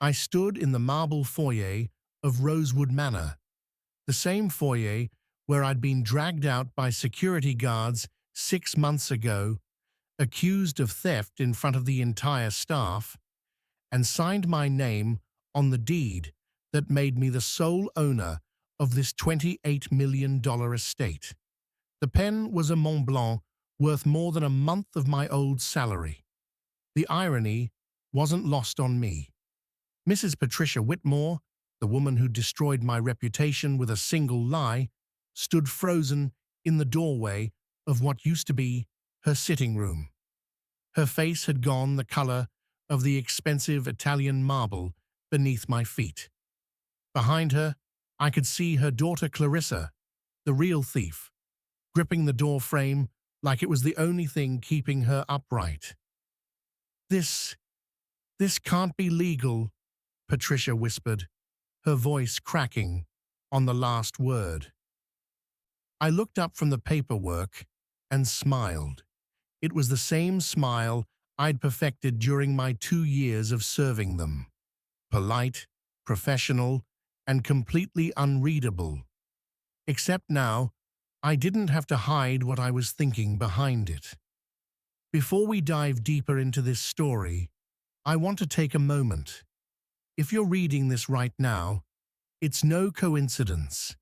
I stood in the marble foyer of Rosewood Manor, the same foyer where I'd been dragged out by security guards 6 months ago, accused of theft in front of the entire staff, and signed my name on the deed that made me the sole owner of this $28 million estate. The pen was a Mont Blanc worth more than a month of my old salary. The irony wasn't lost on me. Mrs. Patricia Whitmore, the woman who destroyed my reputation with a single lie, stood frozen in the doorway of what used to be her sitting room. Her face had gone the color of the expensive Italian marble beneath my feet. Behind her, I could see her daughter Clarissa, the real thief, gripping the door frame like it was the only thing keeping her upright. This can't be legal," Patricia whispered, her voice cracking on the last word. I looked up from the paperwork and smiled. It was the same smile I'd perfected during my 2 years of serving them. Polite, professional, and completely unreadable. Except now, I didn't have to hide what I was thinking behind it. Before we dive deeper into this story, I want to take a moment. If you're reading this right now, it's no coincidence.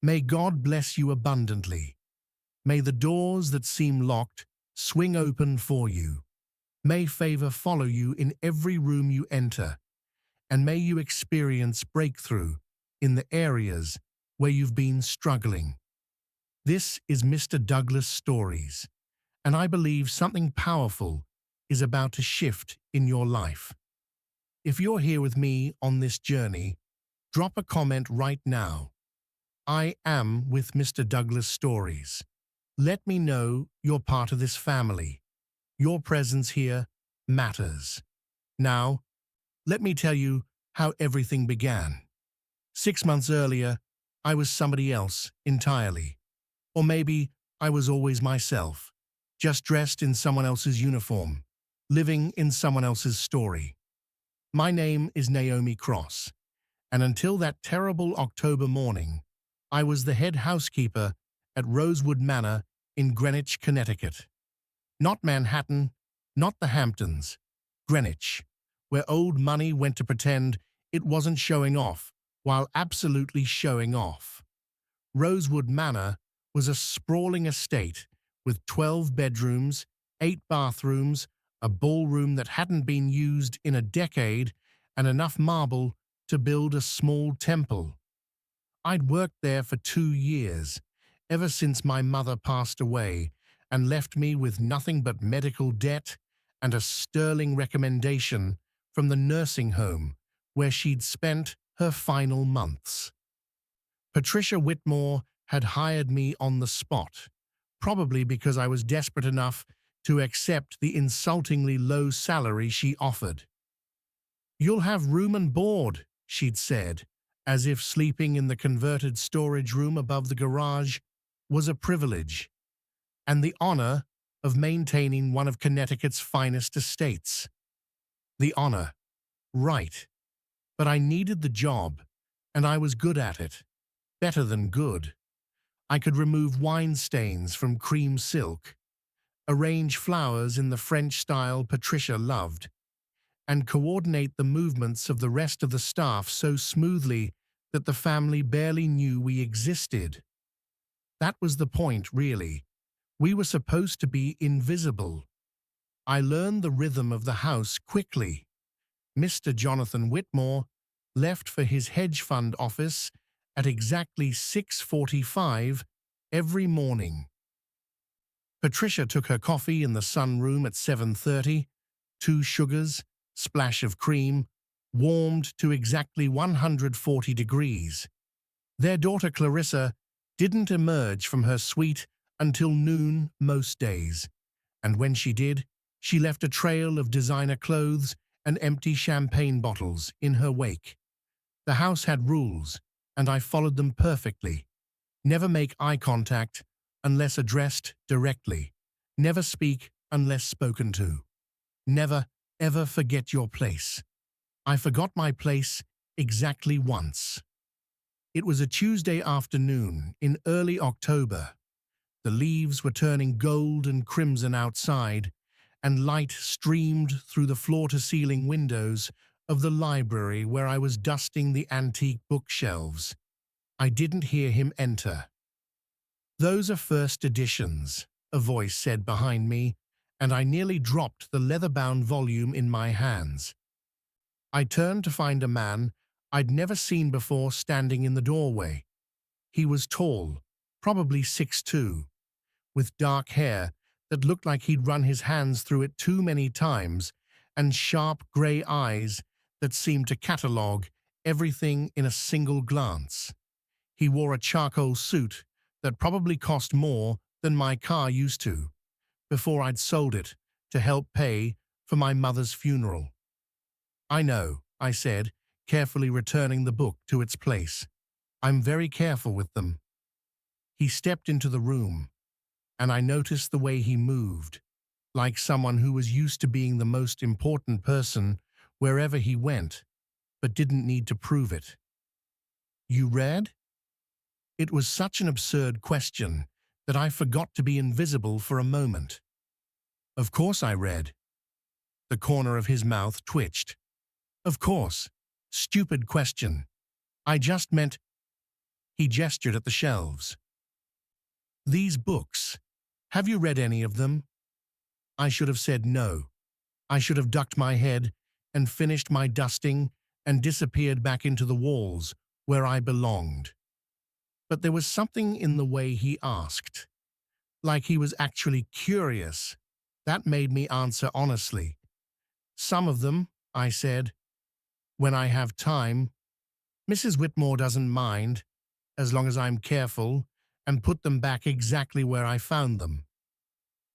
May God bless you abundantly. May the doors that seem locked swing open for you. May favor follow you in every room you enter, and may you experience breakthrough in the areas where you've been struggling. This is Mr. Douglas Stories, and I believe something powerful is about to shift in your life. If you're here with me on this journey, drop a comment right now. I am with Mr. Douglas Stories. Let me know you're part of this family. Your presence here matters. Now, let me tell you how everything began. 6 months earlier, I was somebody else entirely. Or maybe I was always myself, just dressed in someone else's uniform, living in someone else's story. My name is Naomi Cross, and until that terrible October morning, I was the head housekeeper at Rosewood Manor in Greenwich, Connecticut. Not Manhattan, not the Hamptons, Greenwich, where old money went to pretend it wasn't showing off while absolutely showing off. Rosewood Manor was a sprawling estate with 12 bedrooms, 8 bathrooms, a ballroom that hadn't been used in a decade, and enough marble to build a small temple. I'd worked there for 2 years, ever since my mother passed away and left me with nothing but medical debt and a sterling recommendation from the nursing home where she'd spent her final months. Patricia Whitmore had hired me on the spot, probably because I was desperate enough to accept the insultingly low salary she offered. "You'll have room and board," she'd said, as if sleeping in the converted storage room above the garage was a privilege, and the honor of maintaining one of Connecticut's finest estates. The honor, right. But I needed the job, and I was good at it. Better than good. I could remove wine stains from cream silk, arrange flowers in the French style Patricia loved, and coordinate the movements of the rest of the staff so smoothly that the family barely knew we existed. That was the point, really. We were supposed to be invisible. I learned the rhythm of the house quickly. Mr. Jonathan Whitmore left for his hedge fund office at exactly 6:45 every morning. Patricia took her coffee in the sunroom at 7:30, 2 sugars, splash of cream, warmed to exactly 140 degrees. Their daughter Clarissa didn't emerge from her suite until noon most days, and when she did, she left a trail of designer clothes and empty champagne bottles in her wake. The house had rules, and I followed them perfectly. Never make eye contact unless addressed directly. Never speak unless spoken to. Never, ever forget your place. I forgot my place exactly once. It was a Tuesday afternoon in early October. The leaves were turning gold and crimson outside, and light streamed through the floor-to-ceiling windows of the library where I was dusting the antique bookshelves. I didn't hear him enter. "Those are first editions," a voice said behind me, and I nearly dropped the leather-bound volume in my hands. I turned to find a man I'd never seen before standing in the doorway. He was tall, probably 6'2", with dark hair that looked like he'd run his hands through it too many times, and sharp grey eyes that seemed to catalogue everything in a single glance. He wore a charcoal suit that probably cost more than my car used to, before I'd sold it to help pay for my mother's funeral. "I know," I said, carefully returning the book to its place. "I'm very careful with them." He stepped into the room, and I noticed the way he moved, like someone who was used to being the most important person wherever he went, but didn't need to prove it. "You read?" It was such an absurd question that I forgot to be invisible for a moment. "Of course I read." The corner of his mouth twitched. "Of course. Stupid question. I just meant—" He gestured at the shelves. "These books. Have you read any of them?" I should have said no. I should have ducked my head and finished my dusting and disappeared back into the walls where I belonged. But there was something in the way he asked, like he was actually curious, that made me answer honestly. "Some of them," I said, "when I have time. Mrs. Whitmore doesn't mind, as long as I'm careful and put them back exactly where I found them."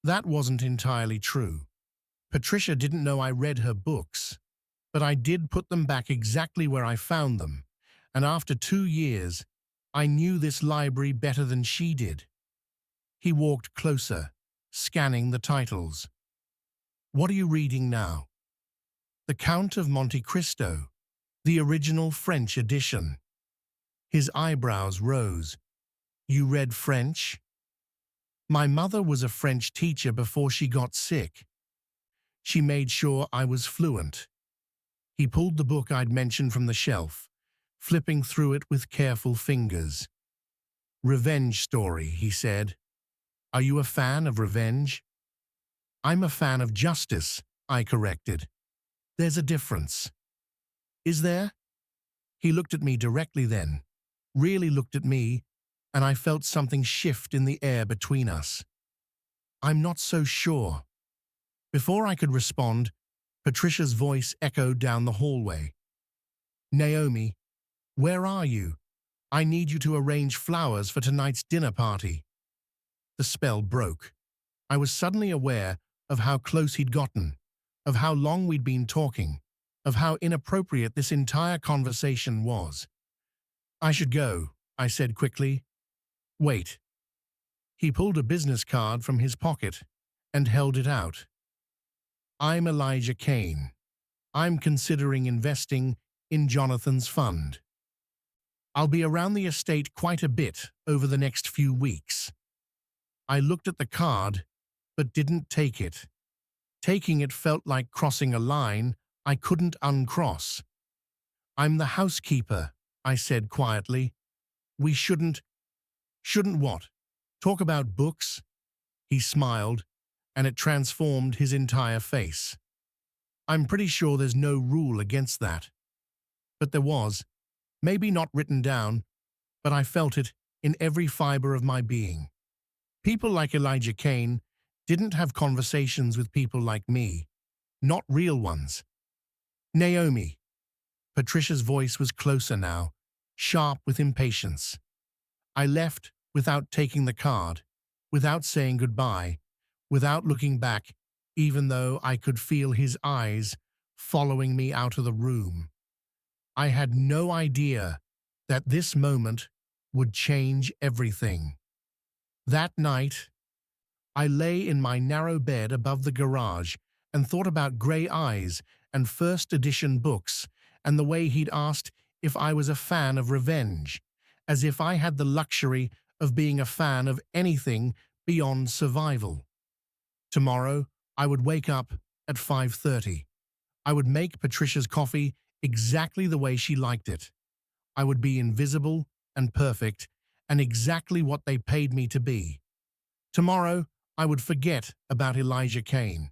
That wasn't entirely true. Patricia didn't know I read her books, but I did put them back exactly where I found them, and after 2 years, I knew this library better than she did. He walked closer, scanning the titles. "What are you reading now?" "The Count of Monte Cristo, the original French edition." His eyebrows rose. "You read French?" "My mother was a French teacher before she got sick. She made sure I was fluent." He pulled the book I'd mentioned from the shelf, flipping through it with careful fingers. "Revenge story," he said. "Are you a fan of revenge?" "I'm a fan of justice," I corrected. "There's a difference." "Is there?" He looked at me directly then, really looked at me, and I felt something shift in the air between us. "I'm not so sure." Before I could respond, Patricia's voice echoed down the hallway. "Naomi, where are you? I need you to arrange flowers for tonight's dinner party." The spell broke. I was suddenly aware of how close he'd gotten, of how long we'd been talking, of how inappropriate this entire conversation was. "I should go," I said quickly. "Wait." He pulled a business card from his pocket and held it out. "I'm Elijah Kane. I'm considering investing in Jonathan's fund. I'll be around the estate quite a bit over the next few weeks." I looked at the card, but didn't take it. Taking it felt like crossing a line I couldn't uncross. "I'm the housekeeper," I said quietly. "We shouldn't—" "Shouldn't what? Talk about books?" He smiled, and it transformed his entire face. "I'm pretty sure there's no rule against that." But there was, maybe not written down, but I felt it in every fiber of my being. People like Elijah Kane didn't have conversations with people like me, not real ones. "Naomi." Patricia's voice was closer now, sharp with impatience. I left without taking the card, without saying goodbye, without looking back, even though I could feel his eyes following me out of the room. I had no idea that this moment would change everything. That night, I lay in my narrow bed above the garage and thought about grey eyes and first edition books and the way he'd asked if I was a fan of revenge, as if I had the luxury of being a fan of anything beyond survival. Tomorrow, I would wake up at 5:30. I would make Patricia's coffee exactly the way she liked it. I would be invisible and perfect and exactly what they paid me to be. Tomorrow, I would forget about Elijah Kane.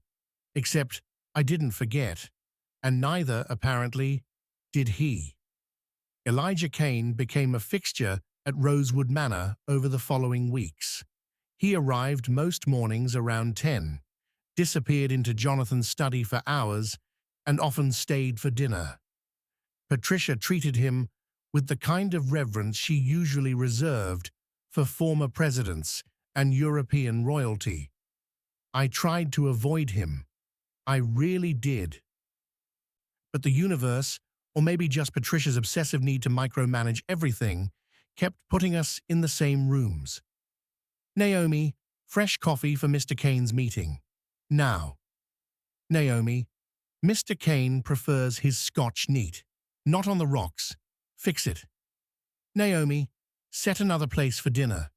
Except I didn't forget, and neither, apparently, did he. Elijah Kane became a fixture at Rosewood Manor over the following weeks. He arrived most mornings around 10, disappeared into Jonathan's study for hours, and often stayed for dinner. Patricia treated him with the kind of reverence she usually reserved for former presidents and European royalty. I tried to avoid him. I really did. But the universe, or maybe just Patricia's obsessive need to micromanage everything, kept putting us in the same rooms. Naomi, fresh coffee for Mr. Kane's meeting. Now. Naomi, Mr. Kane prefers his scotch neat. Not on the rocks. Fix it. Naomi, set another place for dinner.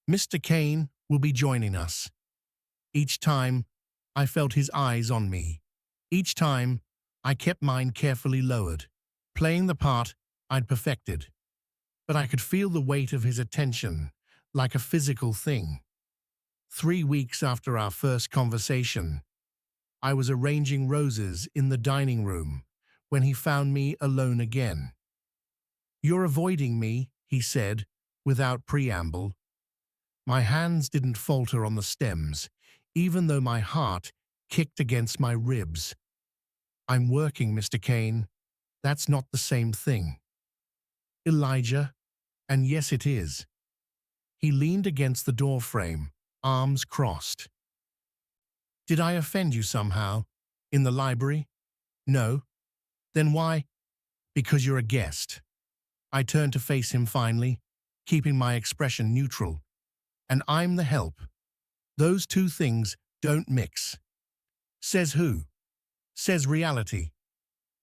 Mr. Kane will be joining us. Each time, I felt his eyes on me. Each time, I kept mine carefully lowered, playing the part I'd perfected. But I could feel the weight of his attention, like a physical thing. 3 weeks after our first conversation, I was arranging roses in the dining room when he found me alone again. "You're avoiding me," he said, without preamble. My hands didn't falter on the stems, even though my heart kicked against my ribs. "I'm working, Mr. Kane. That's not the same thing." "Elijah, and yes it is." He leaned against the doorframe, arms crossed. "Did I offend you somehow? In the library? No? Then why?" "Because you're a guest." I turned to face him finally, keeping my expression neutral. "And I'm the help. Those two things don't mix." "Says who?" "Says reality."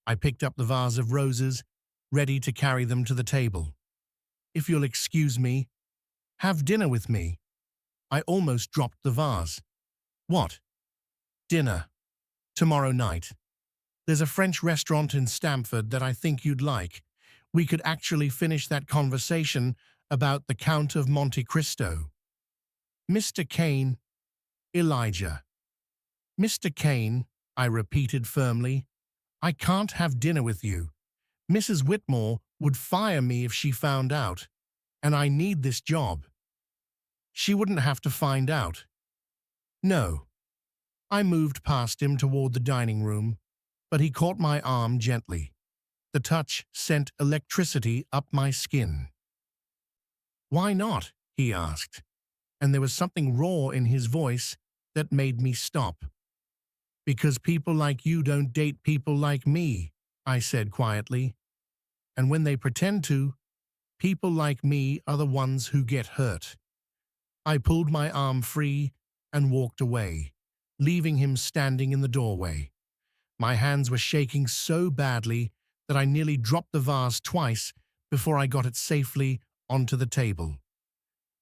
I picked up the vase of roses, ready to carry them to the table. "If you'll excuse me, have dinner with me." I almost dropped the vase. "What?" "Dinner. Tomorrow night. There's a French restaurant in Stamford that I think you'd like. We could actually finish that conversation about the Count of Monte Cristo." "Mr. Kane." "Elijah." "Mr. Kane," I repeated firmly, "I can't have dinner with you. Mrs. Whitmore would fire me if she found out, and I need this job." "She wouldn't have to find out." "No." I moved past him toward the dining room, but he caught my arm gently. The touch sent electricity up my skin. "Why not?" he asked, and there was something raw in his voice that made me stop. "Because people like you don't date people like me," I said quietly. "And when they pretend to, people like me are the ones who get hurt." I pulled my arm free and walked away, leaving him standing in the doorway. My hands were shaking so badly that I nearly dropped the vase twice before I got it safely onto the table.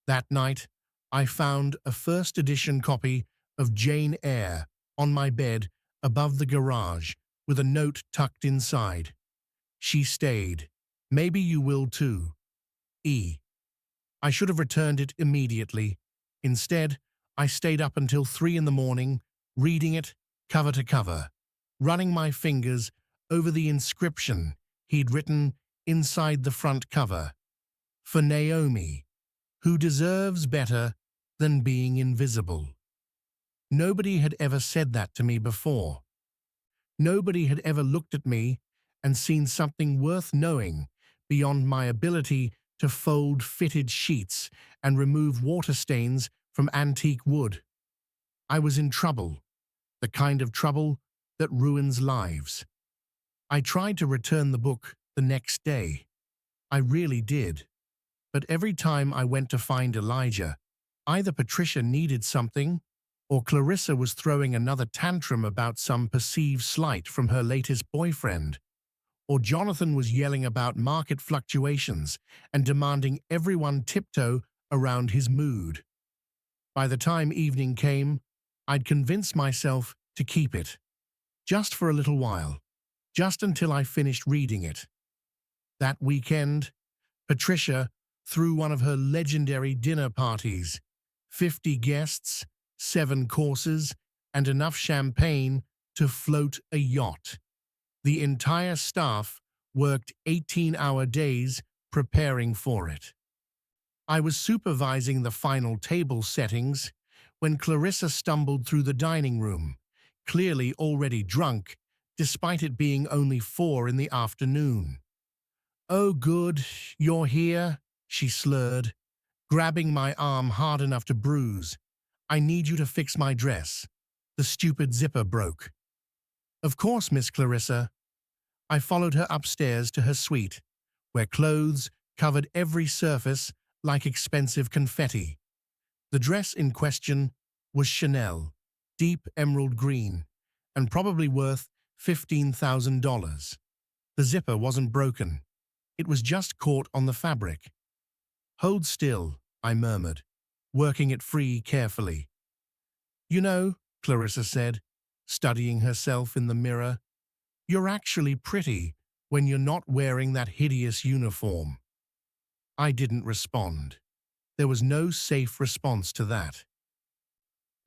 That night, I found a first edition copy of Jane Eyre on my bed above the garage with a note tucked inside. "She stayed. Maybe you will too. E." I should have returned it immediately. Instead, I stayed up until 3 in the morning, reading it cover to cover, running my fingers over the inscription he'd written inside the front cover. "For Naomi, who deserves better than being invisible." Nobody had ever said that to me before. Nobody had ever looked at me and seen something worth knowing beyond my ability to fold fitted sheets and remove water stains from antique wood. I was in trouble, the kind of trouble that ruins lives. I tried to return the book the next day. I really did. But every time I went to find Elijah, either Patricia needed something, or Clarissa was throwing another tantrum about some perceived slight from her latest boyfriend, or Jonathan was yelling about market fluctuations and demanding everyone tiptoe around his mood. By the time evening came, I'd convinced myself to keep it, just for a little while, just until I finished reading it. That weekend, Patricia threw one of her legendary dinner parties, 50 guests, 7 courses, and enough champagne to float a yacht. The entire staff worked 18-hour days preparing for it. I was supervising the final table settings when Clarissa stumbled through the dining room, clearly already drunk, despite it being only 4 in the afternoon. "Oh, good, you're here," she slurred, grabbing my arm hard enough to bruise. "I need you to fix my dress. The stupid zipper broke." "Of course, Miss Clarissa." I followed her upstairs to her suite, where clothes covered every surface like expensive confetti. The dress in question was Chanel, deep emerald green, and probably worth $15,000. The zipper wasn't broken. It was just caught on the fabric. "Hold still," I murmured, working it free carefully. "You know," Clarissa said, studying herself in the mirror, "you're actually pretty when you're not wearing that hideous uniform." I didn't respond. There was no safe response to that.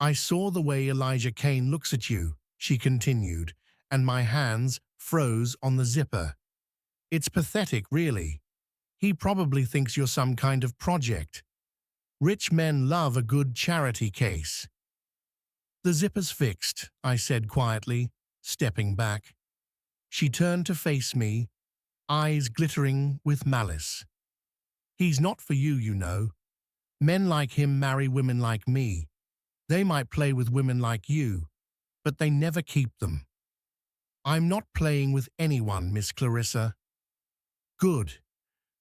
"I saw the way Elijah Kane looks at you," she continued, and my hands froze on the zipper. "It's pathetic, really. He probably thinks you're some kind of project. Rich men love a good charity case." "The zipper's fixed," I said quietly, stepping back. She turned to face me, eyes glittering with malice. "He's not for you, you know. Men like him marry women like me. They might play with women like you, but they never keep them." "I'm not playing with anyone, Miss Clarissa." "Good,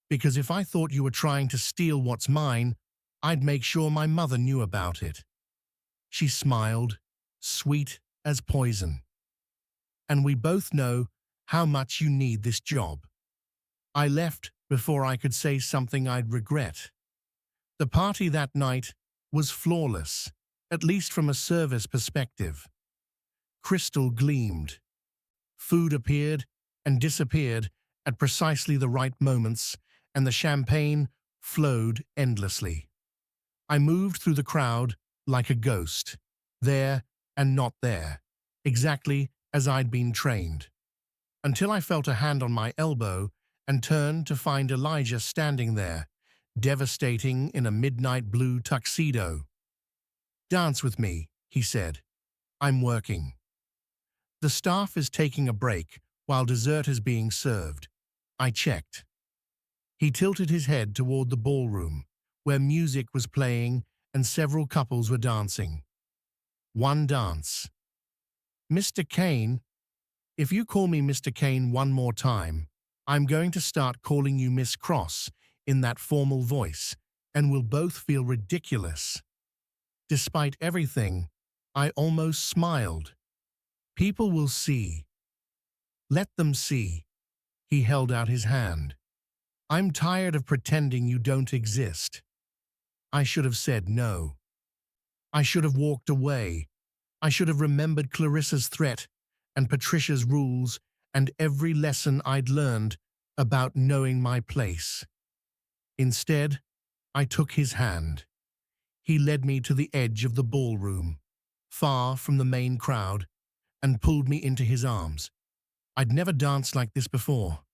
because if I thought you were trying to steal what's mine, I'd make sure my mother knew about it." She smiled, sweet as poison. "And we both know how much you need this job." I left before I could say something I'd regret. The party that night was flawless, at least from a service perspective. Crystal gleamed. Food appeared and disappeared at precisely the right moments, and the champagne flowed endlessly. I moved through the crowd like a ghost, there and not there, exactly as I'd been trained, until I felt a hand on my elbow and turned to find Elijah standing there, devastating in a midnight blue tuxedo. "Dance with me," he said. "I'm working." "The staff is taking a break while dessert is being served." I checked. He tilted his head toward the ballroom, where music was playing and several couples were dancing. One dance. "Mr. Kane, if you call me Mr. Kane one more time, I'm going to start calling you Miss Cross in that formal voice, and we'll both feel ridiculous." Despite everything, I almost smiled. "People will see. Let them see." He held out his hand. "I'm tired of pretending you don't exist." I should have said no. I should have walked away. I should have remembered Clarissa's threat and Patricia's rules and every lesson I'd learned about knowing my place. Instead, I took his hand. He led me to the edge of the ballroom, far from the main crowd, and pulled me into his arms. I'd never danced like this before,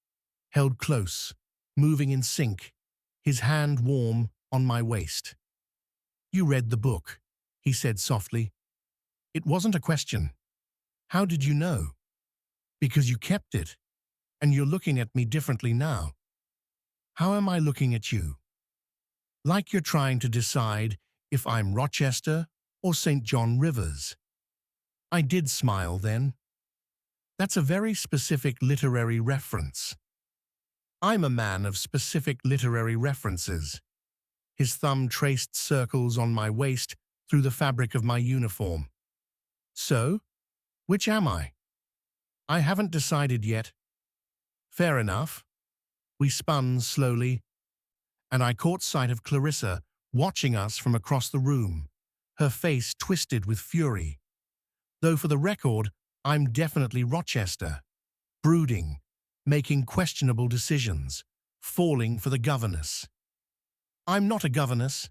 held close, moving in sync, his hand warm on my waist. "You read the book," he said softly. It wasn't a question. "How did you know?" "Because you kept it, and you're looking at me differently now." "How am I looking at you?" "Like you're trying to decide if I'm Rochester or St. John Rivers." I did smile then. "That's a very specific literary reference." "I'm a man of specific literary references." His thumb traced circles on my waist through the fabric of my uniform. "So, which am I?" "I haven't decided yet." Fair enough. We spun slowly, and I caught sight of Clarissa watching us from across the room, her face twisted with fury. Though for the record, I'm definitely Rochester. Brooding, making questionable decisions, falling for the governess. I'm not a governess.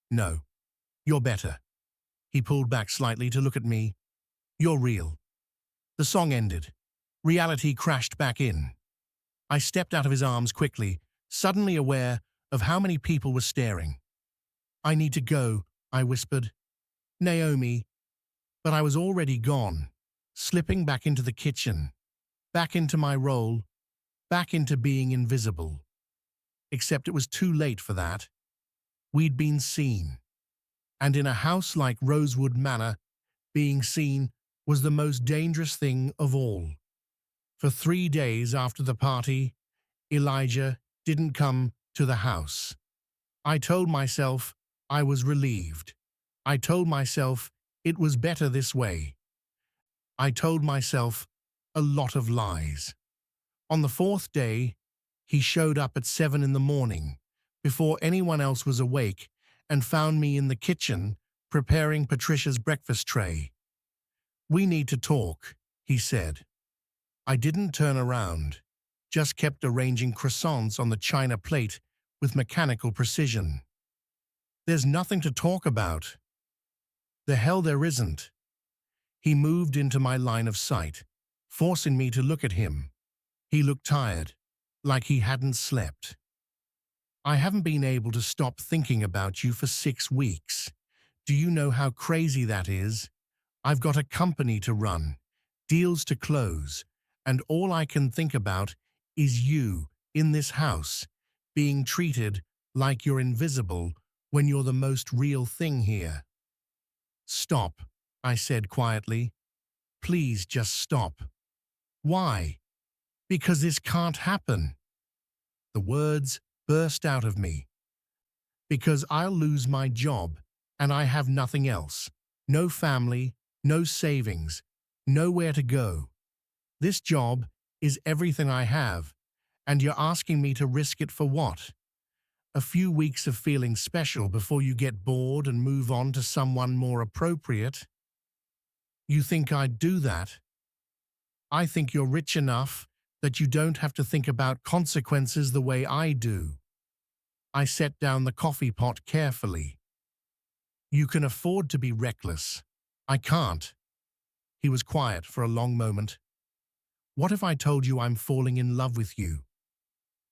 No, you're better. He pulled back slightly to look at me. You're real. The song ended. Reality crashed back in. I stepped out of his arms quickly, suddenly aware of how many people were staring. I need to go, I whispered. Naomi. But I was already gone, slipping back into the kitchen, back into my role, back into being invisible. Except it was too late for that. We'd been seen. And in a house like Rosewood Manor, being seen was the most dangerous thing of all. For 3 days after the party, Elijah didn't come to the house. I told myself I was relieved. I told myself it was better this way. I told myself a lot of lies. On the 4th day, he showed up at 7 in the morning, before anyone else was awake, and found me in the kitchen preparing Patricia's breakfast tray. We need to talk, he said. I didn't turn around, just kept arranging croissants on the china plate with mechanical precision. There's nothing to talk about. The hell there isn't. He moved into my line of sight, forcing me to look at him. He looked tired, like he hadn't slept. I haven't been able to stop thinking about you for 6 weeks. Do you know how crazy that is? I've got a company to run, deals to close, and all I can think about is you in this house, being treated like you're invisible when you're the most real thing here. Stop, I said quietly. Please just stop. Why? Because this can't happen. The words burst out of me. Because I'll lose my job, and I have nothing else. No family, no savings, nowhere to go. This job is everything I have, and you're asking me to risk it for what? A few weeks of feeling special before you get bored and move on to someone more appropriate? You think I'd do that? I think you're rich enough that you don't have to think about consequences the way I do. I set down the coffee pot carefully. You can afford to be reckless. I can't. He was quiet for a long moment. What if I told you I'm falling in love with you?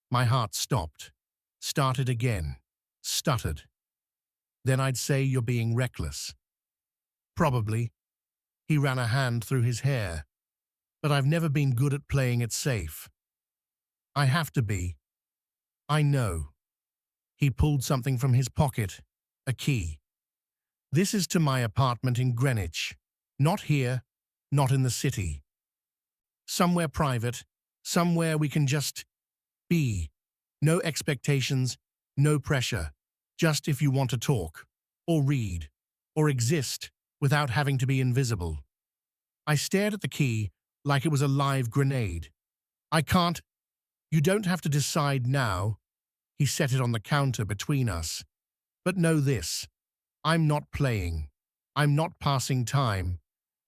My heart stopped, started again, stuttered. Then I'd say you're being reckless. Probably. He ran a hand through his hair. But I've never been good at playing it safe. I have to be. I know. He pulled something from his pocket, a key. This is to my apartment in Greenwich. Not here, not in the city. Somewhere private, somewhere we can just be. No expectations, no pressure. Just if you want to talk, or read, or exist without having to be invisible. I stared at the key like it was a live grenade. I can't. You don't have to decide now. He set it on the counter between us. But know this. I'm not playing. I'm not passing time.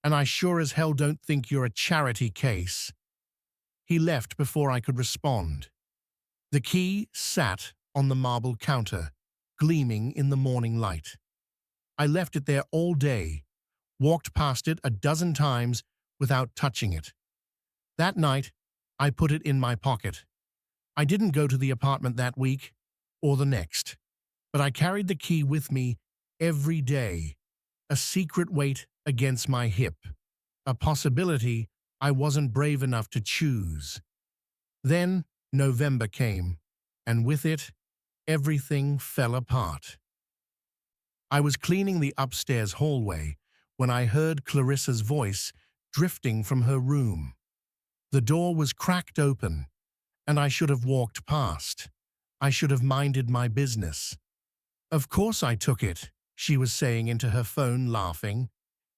And I sure as hell don't think you're a charity case. He left before I could respond. The key sat on the marble counter, gleaming in the morning light. I left it there all day, walked past it a dozen times without touching it. That night, I put it in my pocket. I didn't go to the apartment that week, or the next, but I carried the key with me every day, a secret weight against my hip, a possibility I wasn't brave enough to choose. Then November came, and with it, everything fell apart. I was cleaning the upstairs hallway when I heard Clarissa's voice drifting from her room. The door was cracked open, and I should have walked past. I should have minded my business. Of course I took it, she was saying into her phone, laughing.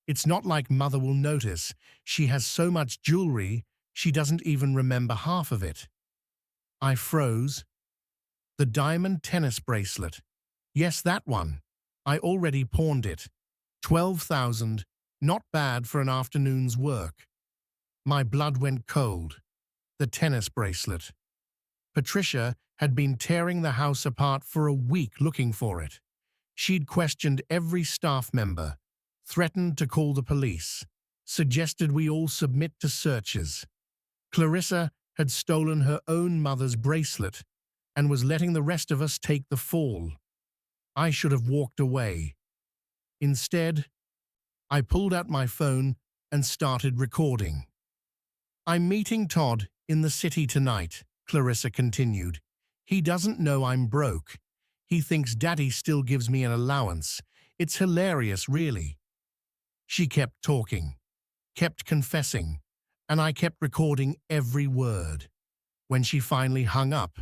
It's not like Mother will notice. She has so much jewelry, she doesn't even remember half of it. I froze. The diamond tennis bracelet. Yes, that one. I already pawned it. 12,000. Not bad for an afternoon's work. My blood went cold. The tennis bracelet. Patricia had been tearing the house apart for a week looking for it. She'd questioned every staff member, threatened to call the police, suggested we all submit to searches. Clarissa had stolen her own mother's bracelet and was letting the rest of us take the fall. I should have walked away. Instead, I pulled out my phone and started recording. I'm meeting Todd in the city tonight, Clarissa continued. He doesn't know I'm broke. He thinks Daddy still gives me an allowance. It's hilarious, really. She kept talking, kept confessing, and I kept recording every word. When she finally hung up,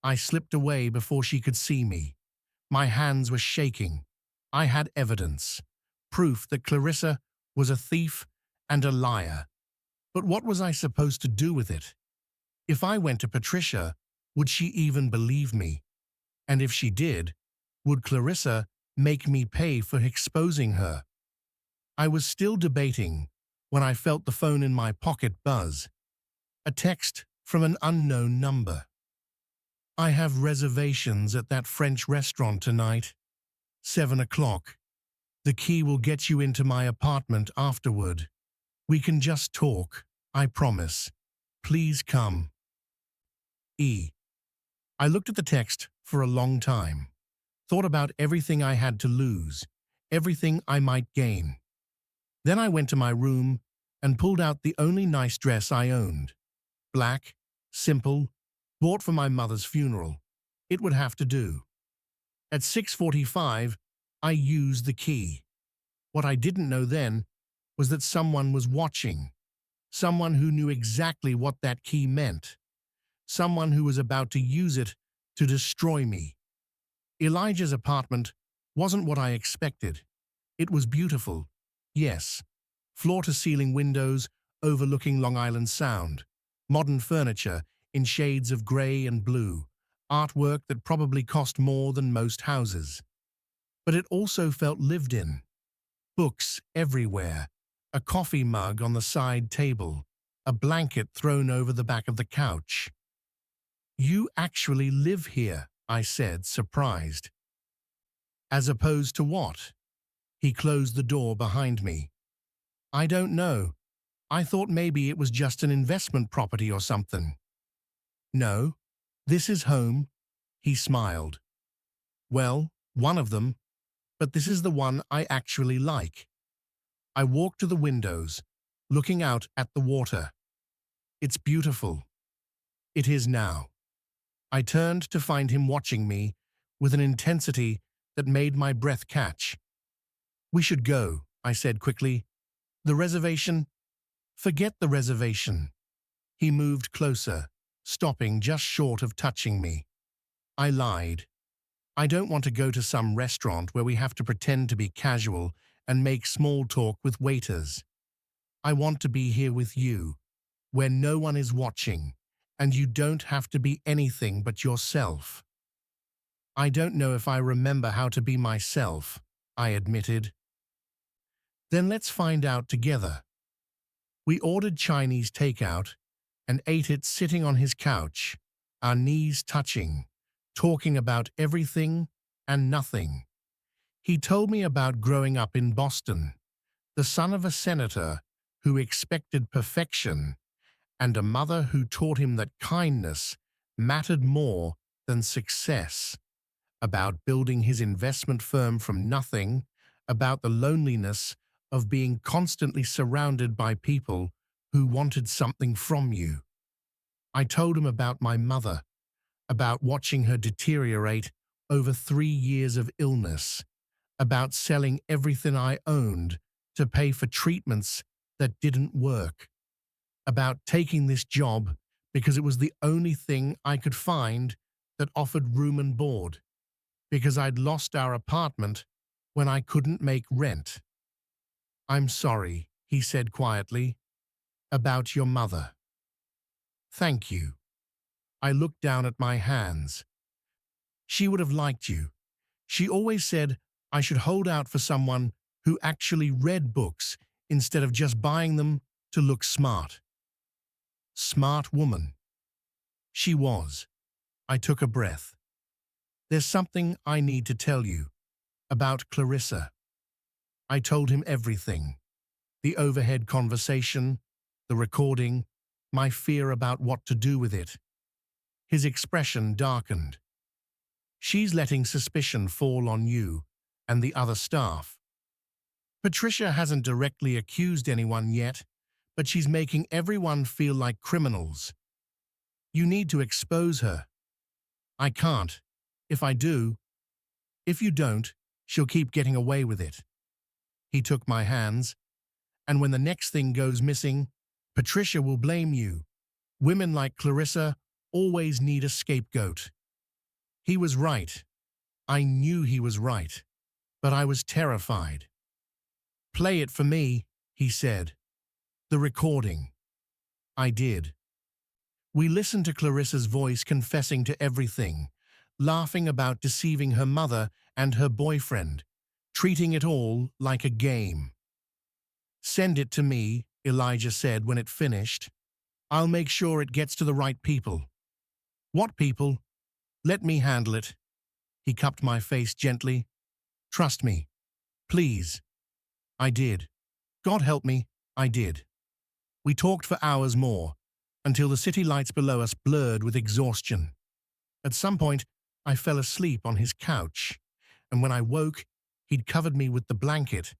I slipped away before she could see me. My hands were shaking. I had evidence, proof that Clarissa was a thief and a liar. But what was I supposed to do with it? If I went to Patricia, would she even believe me? And if she did, would Clarissa make me pay for exposing her? I was still debating when I felt the phone in my pocket buzz. A text from an unknown number. I have reservations at that French restaurant tonight. 7 o'clock. The key will get you into my apartment afterward. We can just talk, I promise. Please come. E. I looked at the text for a long time, thought about everything I had to lose, everything I might gain. Then I went to my room and pulled out the only nice dress I owned. Black, simple, bought for my mother's funeral. It would have to do. At 6:45, I used the key. What I didn't know then was that someone was watching, someone who knew exactly what that key meant, someone who was about to use it to destroy me. Elijah's apartment wasn't what I expected. It was beautiful, yes, floor-to-ceiling windows overlooking Long Island Sound, modern furniture in shades of grey and blue, artwork that probably cost more than most houses. But it also felt lived in. Books everywhere, a coffee mug on the side table, a blanket thrown over the back of the couch. You actually live here, I said, surprised. As opposed to what? He closed the door behind me. I don't know. I thought maybe it was just an investment property or something. No, this is home, he smiled. Well, one of them, but this is the one I actually like. I walked to the windows, looking out at the water. It's beautiful. It is now. I turned to find him watching me with an intensity that made my breath catch. We should go, I said quickly. The reservation? Forget the reservation. He moved closer, stopping just short of touching me. I lied. I don't want to go to some restaurant where we have to pretend to be casual and make small talk with waiters. I want to be here with you, where no one is watching, and you don't have to be anything but yourself. I don't know if I remember how to be myself, I admitted. Then let's find out together. We ordered Chinese takeout and ate it sitting on his couch, our knees touching, talking about everything and nothing. He told me about growing up in Boston, the son of a senator who expected perfection, and a mother who taught him that kindness mattered more than success, about building his investment firm from nothing, about the loneliness of being constantly surrounded by people who wanted something from you. I told him about my mother, about watching her deteriorate over 3 years of illness, about selling everything I owned to pay for treatments that didn't work, about taking this job because it was the only thing I could find that offered room and board, because I'd lost our apartment when I couldn't make rent. I'm sorry, he said quietly, about your mother. Thank you. I looked down at my hands. She would have liked you. She always said I should hold out for someone who actually read books instead of just buying them to look smart. Smart woman. She was. I took a breath. There's something I need to tell you about Clarissa. I told him everything. The overhead conversation, the recording, my fear about what to do with it. His expression darkened. She's letting suspicion fall on you and the other staff. Patricia hasn't directly accused anyone yet, but she's making everyone feel like criminals. You need to expose her. I can't. If I do, if you don't, she'll keep getting away with it. He took my hands, and when the next thing goes missing, Patricia will blame you. Women like Clarissa always need a scapegoat. He was right. I knew he was right, but I was terrified. Play it for me, he said. The recording. I did. We listened to Clarissa's voice confessing to everything, laughing about deceiving her mother and her boyfriend, treating it all like a game. Send it to me, Elijah said when it finished. I'll make sure it gets to the right people. What people? Let me handle it. He cupped my face gently. Trust me. Please. I did. God help me, I did. We talked for hours more, until the city lights below us blurred with exhaustion. At some point, I fell asleep on his couch, and when I woke, he'd covered me with the blanket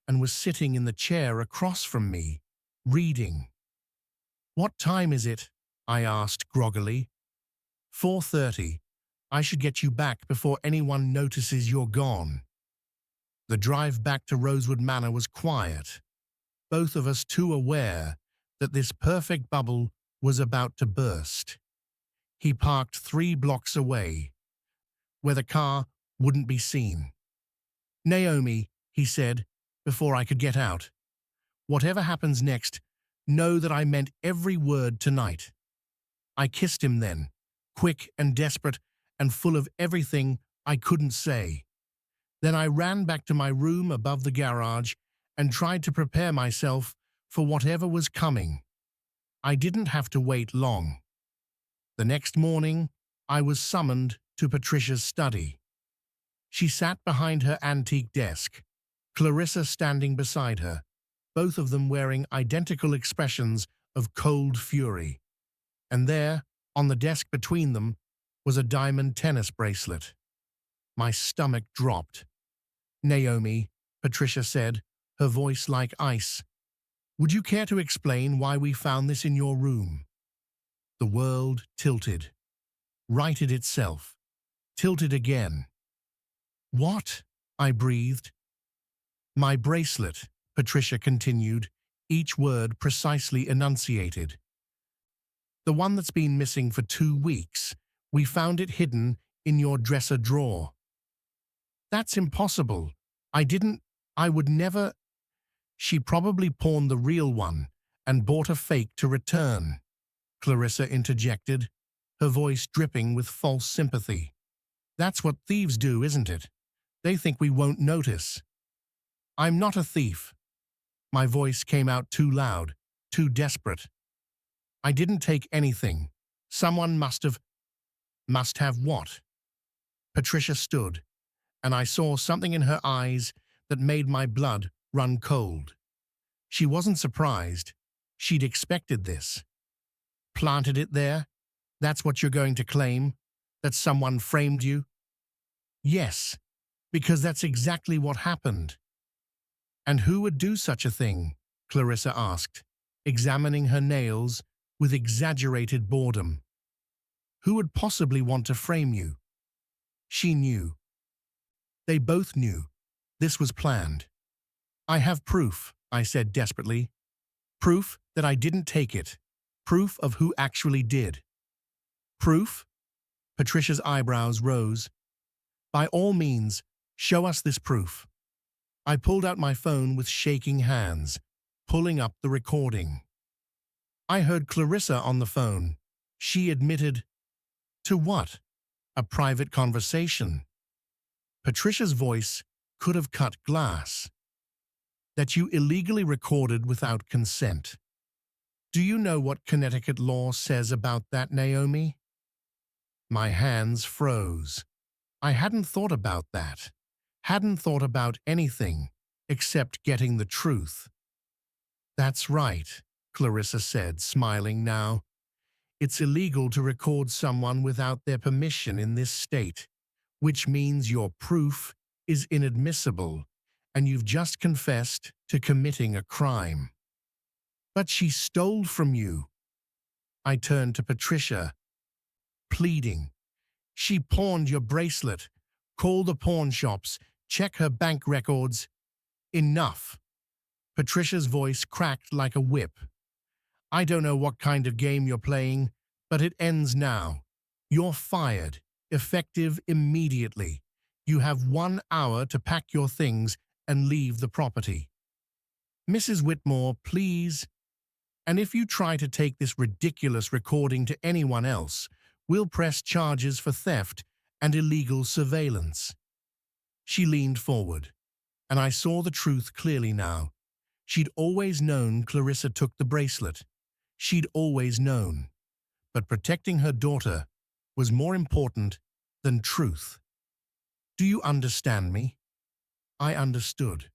and was sitting in the chair across from me, reading. What time is it? I asked groggily. 4:30. I should get you back before anyone notices you're gone. The drive back to Rosewood Manor was quiet, both of us too aware that this perfect bubble was about to burst. He parked 3 blocks away, where the car wouldn't be seen. Naomi, he said, before I could get out. Whatever happens next, know that I meant every word tonight. I kissed him then, quick and desperate and full of everything I couldn't say. Then I ran back to my room above the garage and tried to prepare myself for whatever was coming. I didn't have to wait long. The next morning, I was summoned to Patricia's study. She sat behind her antique desk, Clarissa standing beside her, both of them wearing identical expressions of cold fury. And there, on the desk between them, was a diamond tennis bracelet. My stomach dropped. Naomi, Patricia said, her voice like ice. Would you care to explain why we found this in your room? The world tilted, righted itself, tilted again. What? I breathed. My bracelet, Patricia continued, each word precisely enunciated. The one that's been missing for 2 weeks. We found it hidden in your dresser drawer. That's impossible. I would never. She probably pawned the real one and bought a fake to return, Clarissa interjected, her voice dripping with false sympathy. That's what thieves do, isn't it? They think we won't notice. I'm not a thief. My voice came out too loud, too desperate. I didn't take anything. Someone must have. Must have what? Patricia stood, and I saw something in her eyes that made my blood run cold. She wasn't surprised. She'd expected this. Planted it there? That's what you're going to claim? That someone framed you? Yes, because that's exactly what happened. And who would do such a thing? Clarissa asked, examining her nails with exaggerated boredom. Who would possibly want to frame you? She knew. They both knew. This was planned. I have proof, I said desperately. Proof that I didn't take it. Proof of who actually did. Proof? Patricia's eyebrows rose. By all means, show us this proof. I pulled out my phone with shaking hands, pulling up the recording. I heard Clarissa on the phone. She admitted, To what? A private conversation. Patricia's voice could have cut glass. That you illegally recorded without consent. Do you know what Connecticut law says about that, Naomi? My hands froze. I hadn't thought about that. Hadn't thought about anything except getting the truth. That's right, Clarissa said, smiling now. It's illegal to record someone without their permission in this state, which means your proof is inadmissible and you've just confessed to committing a crime. But she stole from you. I turned to Patricia, pleading. She pawned your bracelet. Call the pawn shops. Check her bank records. Enough. Patricia's voice cracked like a whip. I don't know what kind of game you're playing, but it ends now. You're fired, effective immediately. You have 1 hour to pack your things and leave the property. Mrs. Whitmore, please. And if you try to take this ridiculous recording to anyone else, we'll press charges for theft and illegal surveillance. She leaned forward, and I saw the truth clearly now. She'd always known Clarissa took the bracelet. She'd always known. But protecting her daughter was more important than truth. Do you understand me? I understood.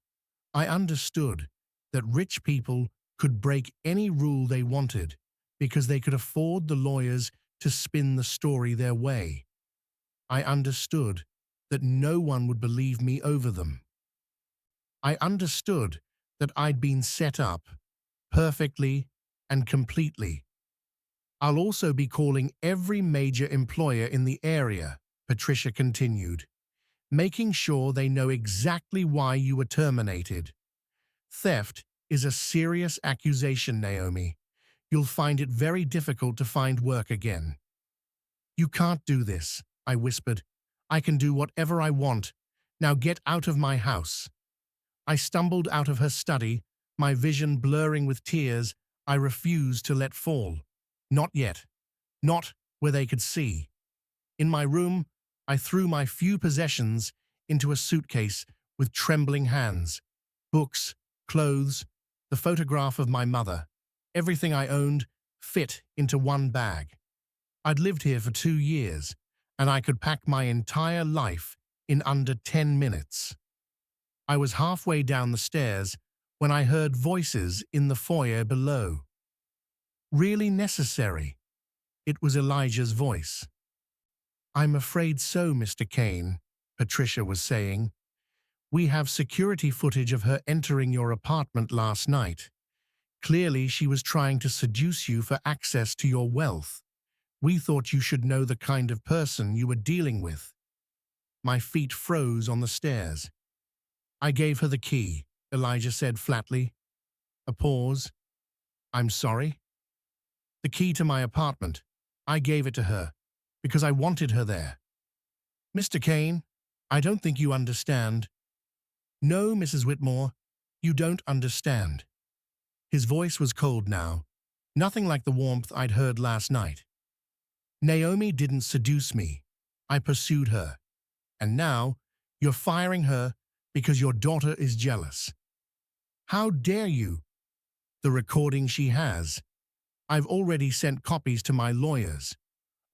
I understood that rich people could break any rule they wanted because they could afford the lawyers to spin the story their way. I understood that no one would believe me over them. I understood that I'd been set up, perfectly and completely. I'll also be calling every major employer in the area, Patricia continued, making sure they know exactly why you were terminated. Theft is a serious accusation, Naomi. You'll find it very difficult to find work again. You can't do this, I whispered. I can do whatever I want. Now get out of my house. I stumbled out of her study, my vision blurring with tears I refused to let fall. Not yet. Not where they could see. In my room, I threw my few possessions into a suitcase with trembling hands. Books, clothes, the photograph of my mother. Everything I owned fit into one bag. I'd lived here for 2 years, and I could pack my entire life in under 10 minutes. I was halfway down the stairs when I heard voices in the foyer below. Really necessary? It was Elijah's voice. I'm afraid so, Mr. Kane, Patricia was saying. We have security footage of her entering your apartment last night. Clearly, she was trying to seduce you for access to your wealth. We thought you should know the kind of person you were dealing with. My feet froze on the stairs. I gave her the key, Elijah said flatly. A pause. I'm sorry? The key to my apartment. I gave it to her because I wanted her there. Mr. Kane, I don't think you understand. No, Mrs. Whitmore, you don't understand. His voice was cold now, nothing like the warmth I'd heard last night. Naomi didn't seduce me. I pursued her. And now you're firing her because your daughter is jealous. How dare you? The recording she has. I've already sent copies to my lawyers.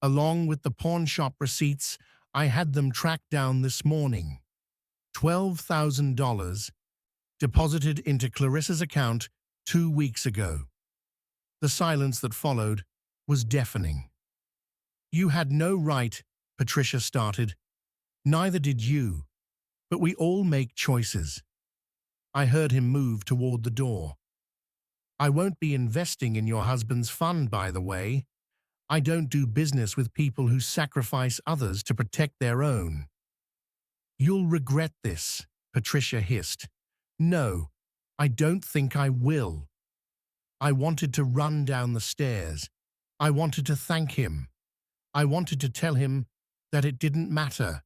Along with the pawn shop receipts, I had them tracked down this morning. $12,000 deposited into Clarissa's account 2 weeks ago. The silence that followed was deafening. You had no right, Patricia started. Neither did you. But we all make choices. I heard him move toward the door. I won't be investing in your husband's fund, by the way. I don't do business with people who sacrifice others to protect their own. You'll regret this, Patricia hissed. No, I don't think I will. I wanted to run down the stairs. I wanted to thank him. I wanted to tell him that it didn't matter,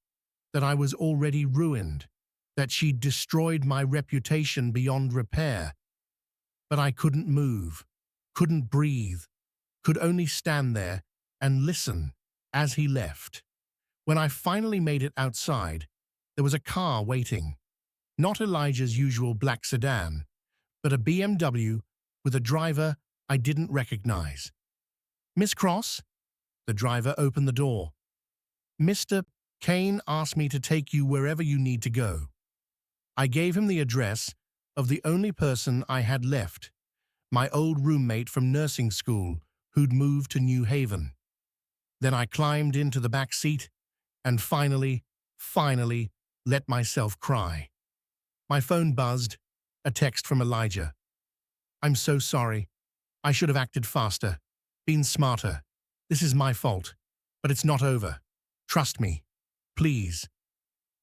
that I was already ruined, that she'd destroyed my reputation beyond repair. But I couldn't move, couldn't breathe, could only stand there and listen as he left. When I finally made it outside, there was a car waiting. Not Elijah's usual black sedan, but a BMW with a driver I didn't recognize. "Miss Cross?" The driver opened the door. "Mr. Kane asked me to take you wherever you need to go." I gave him the address of the only person I had left, my old roommate from nursing school who'd moved to New Haven. Then I climbed into the back seat and finally let myself cry. My phone buzzed, a text from Elijah. "I'm so sorry. I should have acted faster, been smarter. This is my fault, but it's not over. Trust me. Please."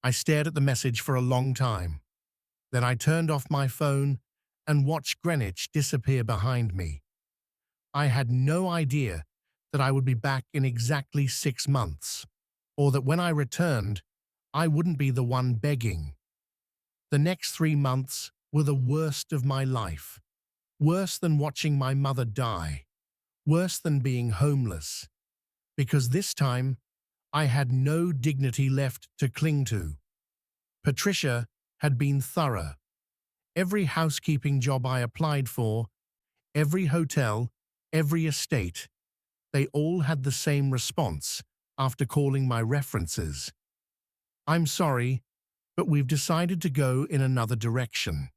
I stared at the message for a long time. Then I turned off my phone and watched Greenwich disappear behind me. I had no idea that I would be back in exactly 6 months, or that when I returned, I wouldn't be the one begging. The next 3 months were the worst of my life. Worse than watching my mother die. Worse than being homeless. Because this time, I had no dignity left to cling to. Patricia had been thorough. Every housekeeping job I applied for, every hotel, every estate, they all had the same response after calling my references. "I'm sorry, but we've decided to go in another direction."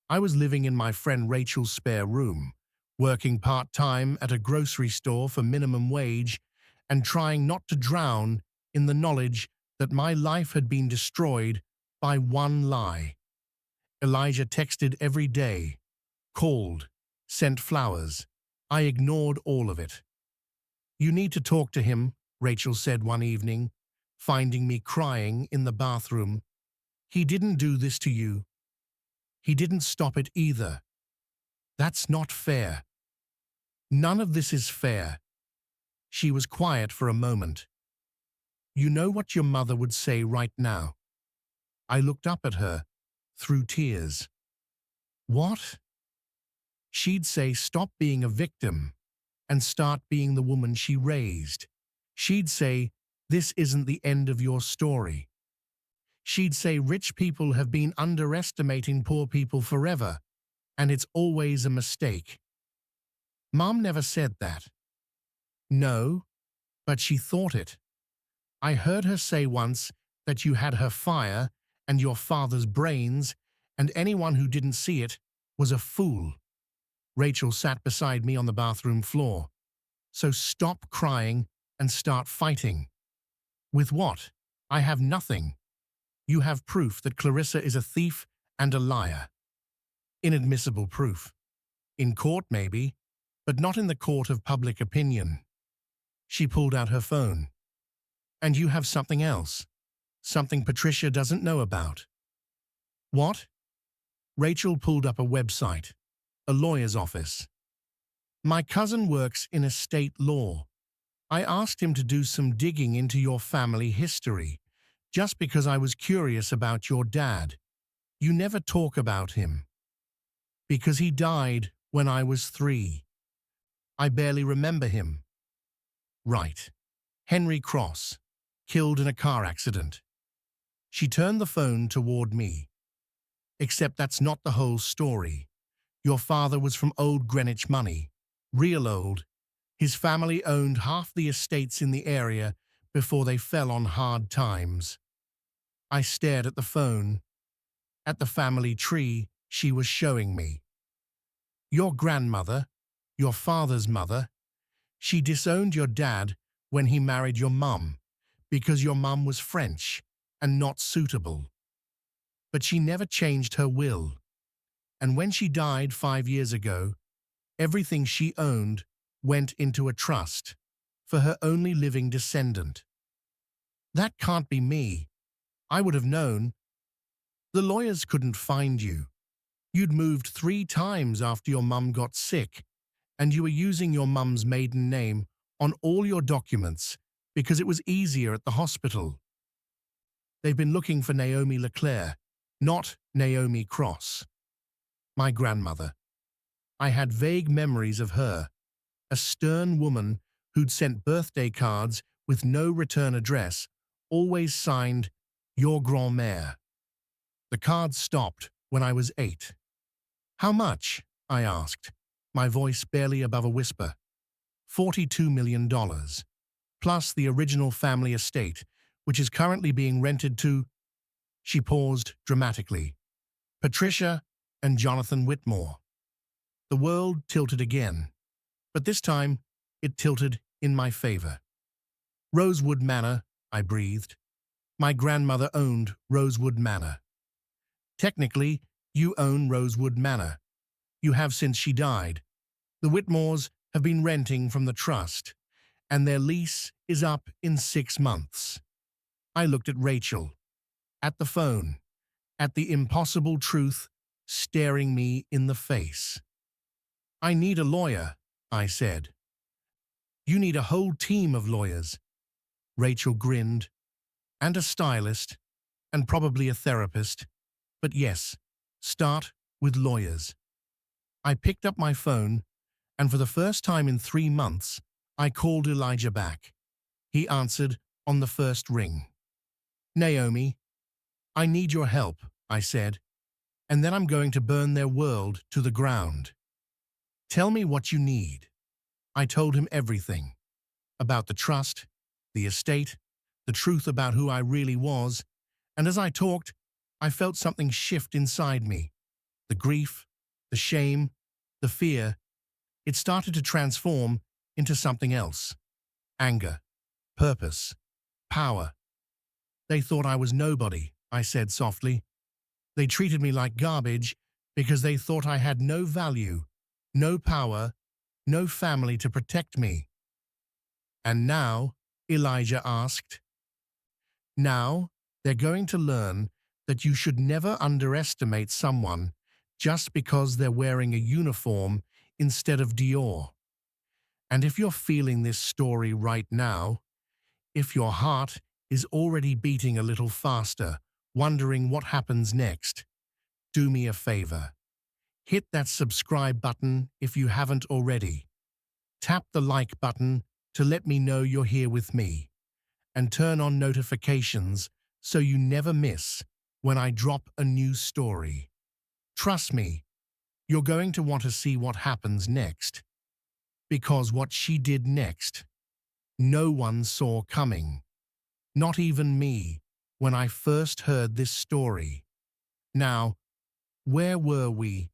I was living in my friend Rachel's spare room, working part-time at a grocery store for minimum wage and trying not to drown in the knowledge that my life had been destroyed by one lie. Elijah texted every day, called, sent flowers. I ignored all of it. "You need to talk to him," Rachel said one evening, finding me crying in the bathroom. "He didn't do this to you. He didn't stop it either. That's not fair. None of this is fair." She was quiet for a moment. "You know what your mother would say right now." I looked up at her, through tears. "What?" "She'd say stop being a victim and start being the woman she raised. She'd say this isn't the end of your story. She'd say rich people have been underestimating poor people forever, and it's always a mistake." Mom never said that. "No, but she thought it. I heard her say once that you had her fire and your father's brains, and anyone who didn't see it was a fool." Rachel sat beside me on the bathroom floor. "So stop crying and start fighting." "With what? I have nothing." "You have proof that Clarissa is a thief and a liar." "Inadmissible proof. In court, maybe, but not in the court of public opinion." She pulled out her phone. "And you have something else. Something Patricia doesn't know about." "What?" Rachel pulled up a website. A lawyer's office. "My cousin works in estate law. I asked him to do some digging into your family history, just because I was curious about your dad. You never talk about him." "Because he died when I was 3. I barely remember him." "Right. Henry Cross, killed in a car accident." She turned the phone toward me. "Except that's not the whole story. Your father was from old Greenwich money. Real old. His family owned half the estates in the area before they fell on hard times." I stared at the phone, at the family tree she was showing me. "Your grandmother, your father's mother, she disowned your dad when he married your mum because your mum was French and not suitable. But she never changed her will. And when she died 5 years ago, everything she owned went into a trust for her only living descendant." "That can't be me. I would have known. The lawyers couldn't find you. You'd moved 3 times after your mum got sick, and you were using your mum's maiden name on all your documents because it was easier at the hospital. They've been looking for Naomi Leclerc, not Naomi Cross." My grandmother. I had vague memories of her, a stern woman who'd sent birthday cards with no return address, always signed, Your Grand-Mère. The card stopped when I was 8. How much? I asked, my voice barely above a whisper. $42 million, plus the original family estate, which is currently being rented to… She paused dramatically. Patricia and Jonathan Whitmore. The world tilted again, but this time it tilted in my favor. Rosewood Manor, I breathed. My grandmother owned Rosewood Manor. Technically, you own Rosewood Manor. You have since she died. The Whitmores have been renting from the trust, and their lease is up in 6 months. I looked at Rachel, at the phone, at the impossible truth staring me in the face. I need a lawyer, I said. You need a whole team of lawyers. Rachel grinned. And a stylist, and probably a therapist. But yes, start with lawyers. I picked up my phone, and for the first time in 3 months, I called Elijah back. He answered on the first ring. Naomi, I need your help, I said, and then I'm going to burn their world to the ground. Tell me what you need. I told him everything. About the trust, the estate, the truth about who I really was, and as I talked, I felt something shift inside me. The grief, the shame, the fear. It started to transform into something else. Anger, purpose, power. They thought I was nobody, I said softly. They treated me like garbage because they thought I had no value, no power, no family to protect me. And now, Elijah asked, now they're going to learn that you should never underestimate someone just because they're wearing a uniform instead of Dior. And if you're feeling this story right now, if your heart is already beating a little faster, wondering what happens next, do me a favor. Hit that subscribe button if you haven't already. Tap the like button to let me know you're here with me. And turn on notifications so you never miss when I drop a new story. Trust me, you're going to want to see what happens next. Because what she did next, no one saw coming. Not even me, when I first heard this story. Now, where were we?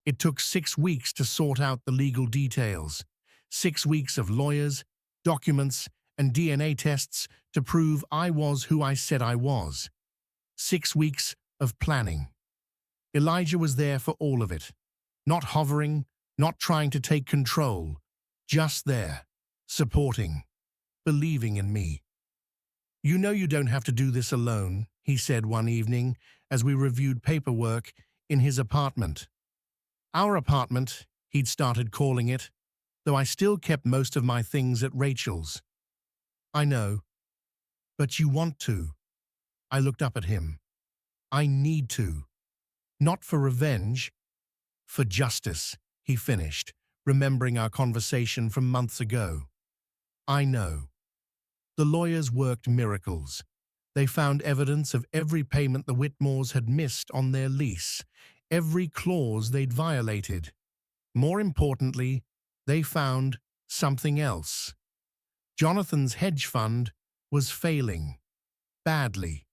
It took 6 weeks to sort out the legal details. 6 weeks of lawyers, documents, and DNA tests to prove I was who I said I was. 6 weeks of planning. Elijah was there for all of it. Not hovering, not trying to take control. Just there, supporting, believing in me. You know you don't have to do this alone, he said one evening as we reviewed paperwork in his apartment. Our apartment, he'd started calling it, though I still kept most of my things at Rachel's. I know, but you want to. I looked up at him. I need to. Not for revenge, for justice, he finished, remembering our conversation from months ago. I know. The lawyers worked miracles. They found evidence of every payment the Whitmores had missed on their lease, every clause they'd violated. More importantly, they found something else. Jonathan's hedge fund was failing. Badly.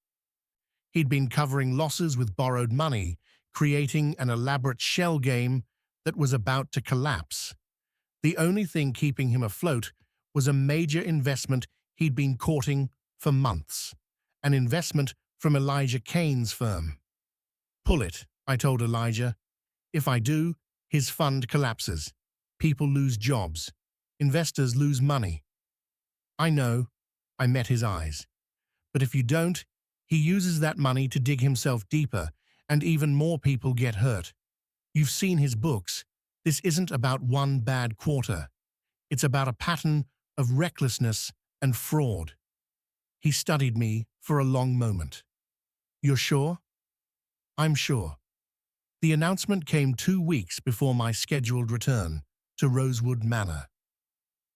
He'd been covering losses with borrowed money, creating an elaborate shell game that was about to collapse. The only thing keeping him afloat was a major investment he'd been courting for months. An investment from Elijah Kane's firm. Pull it, I told Elijah. If I do, his fund collapses. People lose jobs. Investors lose money. I know, I met his eyes. But if you don't, he uses that money to dig himself deeper, and even more people get hurt. You've seen his books. This isn't about one bad quarter. It's about a pattern of recklessness and fraud. He studied me for a long moment. You're sure? I'm sure. The announcement came 2 weeks before my scheduled return to Rosewood Manor.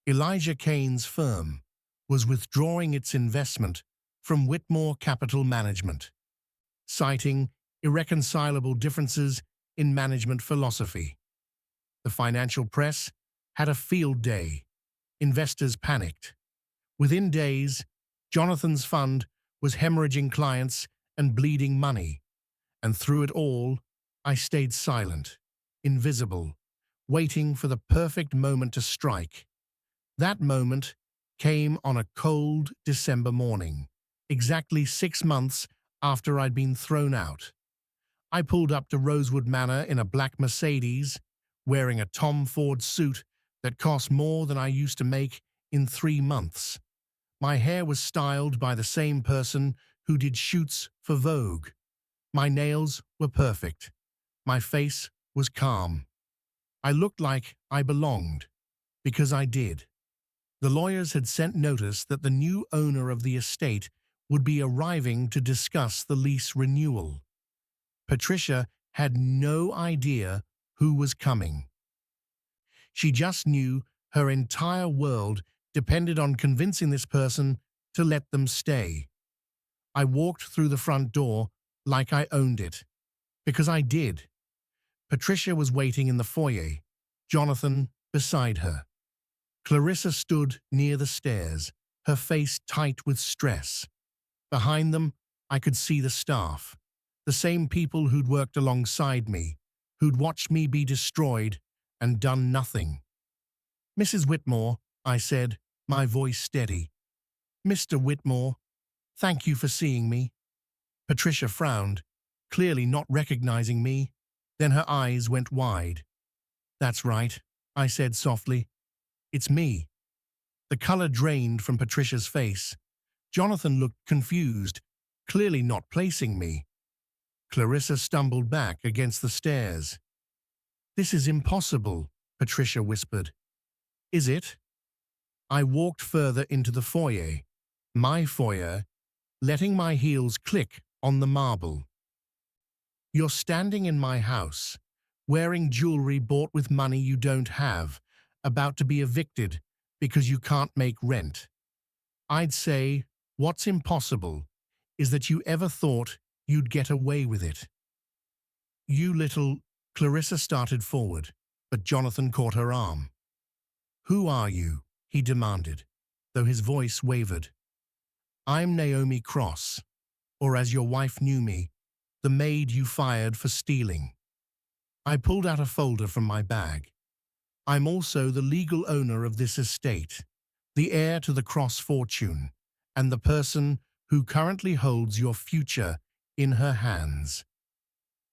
Elijah Kane's firm, was withdrawing its investment from Whitmore Capital Management, citing irreconcilable differences in management philosophy. The financial press had a field day. Investors panicked. Within days, Jonathan's fund was hemorrhaging clients and bleeding money. And through it all, I stayed silent, invisible, waiting for the perfect moment to strike. That moment came on a cold December morning, exactly 6 months after I'd been thrown out. I pulled up to Rosewood Manor in a black Mercedes, wearing a Tom Ford suit that cost more than I used to make in 3 months. My hair was styled by the same person who did shoots for Vogue. My nails were perfect. My face was calm. I looked like I belonged, because I did. The lawyers had sent notice that the new owner of the estate would be arriving to discuss the lease renewal. Patricia had no idea who was coming. She just knew her entire world depended on convincing this person to let them stay. I walked through the front door like I owned it, because I did. Patricia was waiting in the foyer, Jonathan beside her. Clarissa stood near the stairs, her face tight with stress. Behind them, I could see the staff, the same people who'd worked alongside me, who'd watched me be destroyed and done nothing. "Mrs. Whitmore," I said, my voice steady. "Mr. Whitmore, thank you for seeing me." Patricia frowned, clearly not recognizing me. Then her eyes went wide. "That's right," I said softly. "It's me." The color drained from Patricia's face. Jonathan looked confused, clearly not placing me. Clarissa stumbled back against the stairs. "This is impossible," Patricia whispered. "Is it?" I walked further into the foyer, my foyer, letting my heels click on the marble. "You're standing in my house, wearing jewelry bought with money you don't have, about to be evicted because you can't make rent. I'd say what's impossible is that you ever thought you'd get away with it." "You little—" Clarissa started forward, but Jonathan caught her arm. "Who are you?" he demanded, though his voice wavered. "I'm Naomi Cross, or as your wife knew me, the maid you fired for stealing." I pulled out a folder from my bag. "I'm also the legal owner of this estate, the heir to the Cross fortune, and the person who currently holds your future in her hands."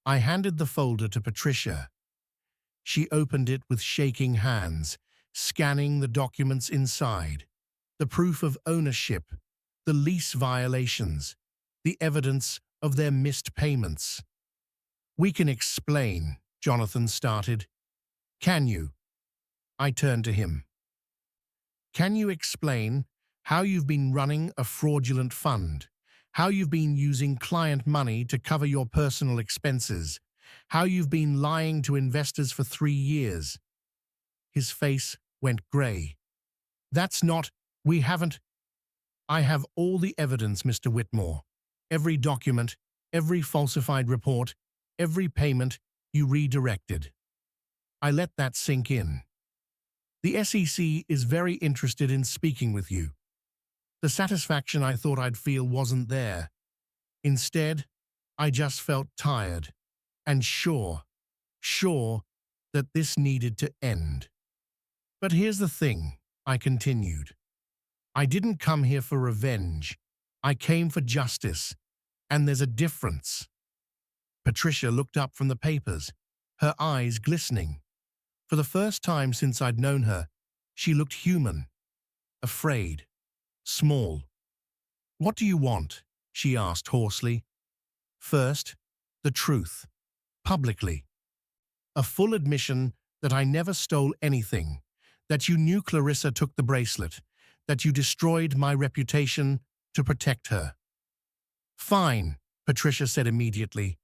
I handed the folder to Patricia. She opened it with shaking hands, scanning the documents inside. The proof of ownership, the lease violations, the evidence of their missed payments. "We can explain," Jonathan started. "Can you?" I turned to him. "Can you explain how you've been running a fraudulent fund, how you've been using client money to cover your personal expenses, how you've been lying to investors for 3 years?" His face went grey. "That's not— we haven't—" "I have all the evidence, Mr. Whitmore. Every document, every falsified report, every payment you redirected." I let that sink in. "The SEC is very interested in speaking with you." The satisfaction I thought I'd feel wasn't there. Instead, I just felt tired and sure that this needed to end. "But here's the thing," I continued. "I didn't come here for revenge. I came for justice, and there's a difference." Patricia looked up from the papers, her eyes glistening. For the first time since I'd known her, she looked human, afraid, small. "What do you want?" she asked hoarsely. "First, the truth, publicly. A full admission that I never stole anything, that you knew Clarissa took the bracelet, that you destroyed my reputation to protect her." "Fine," Patricia said immediately.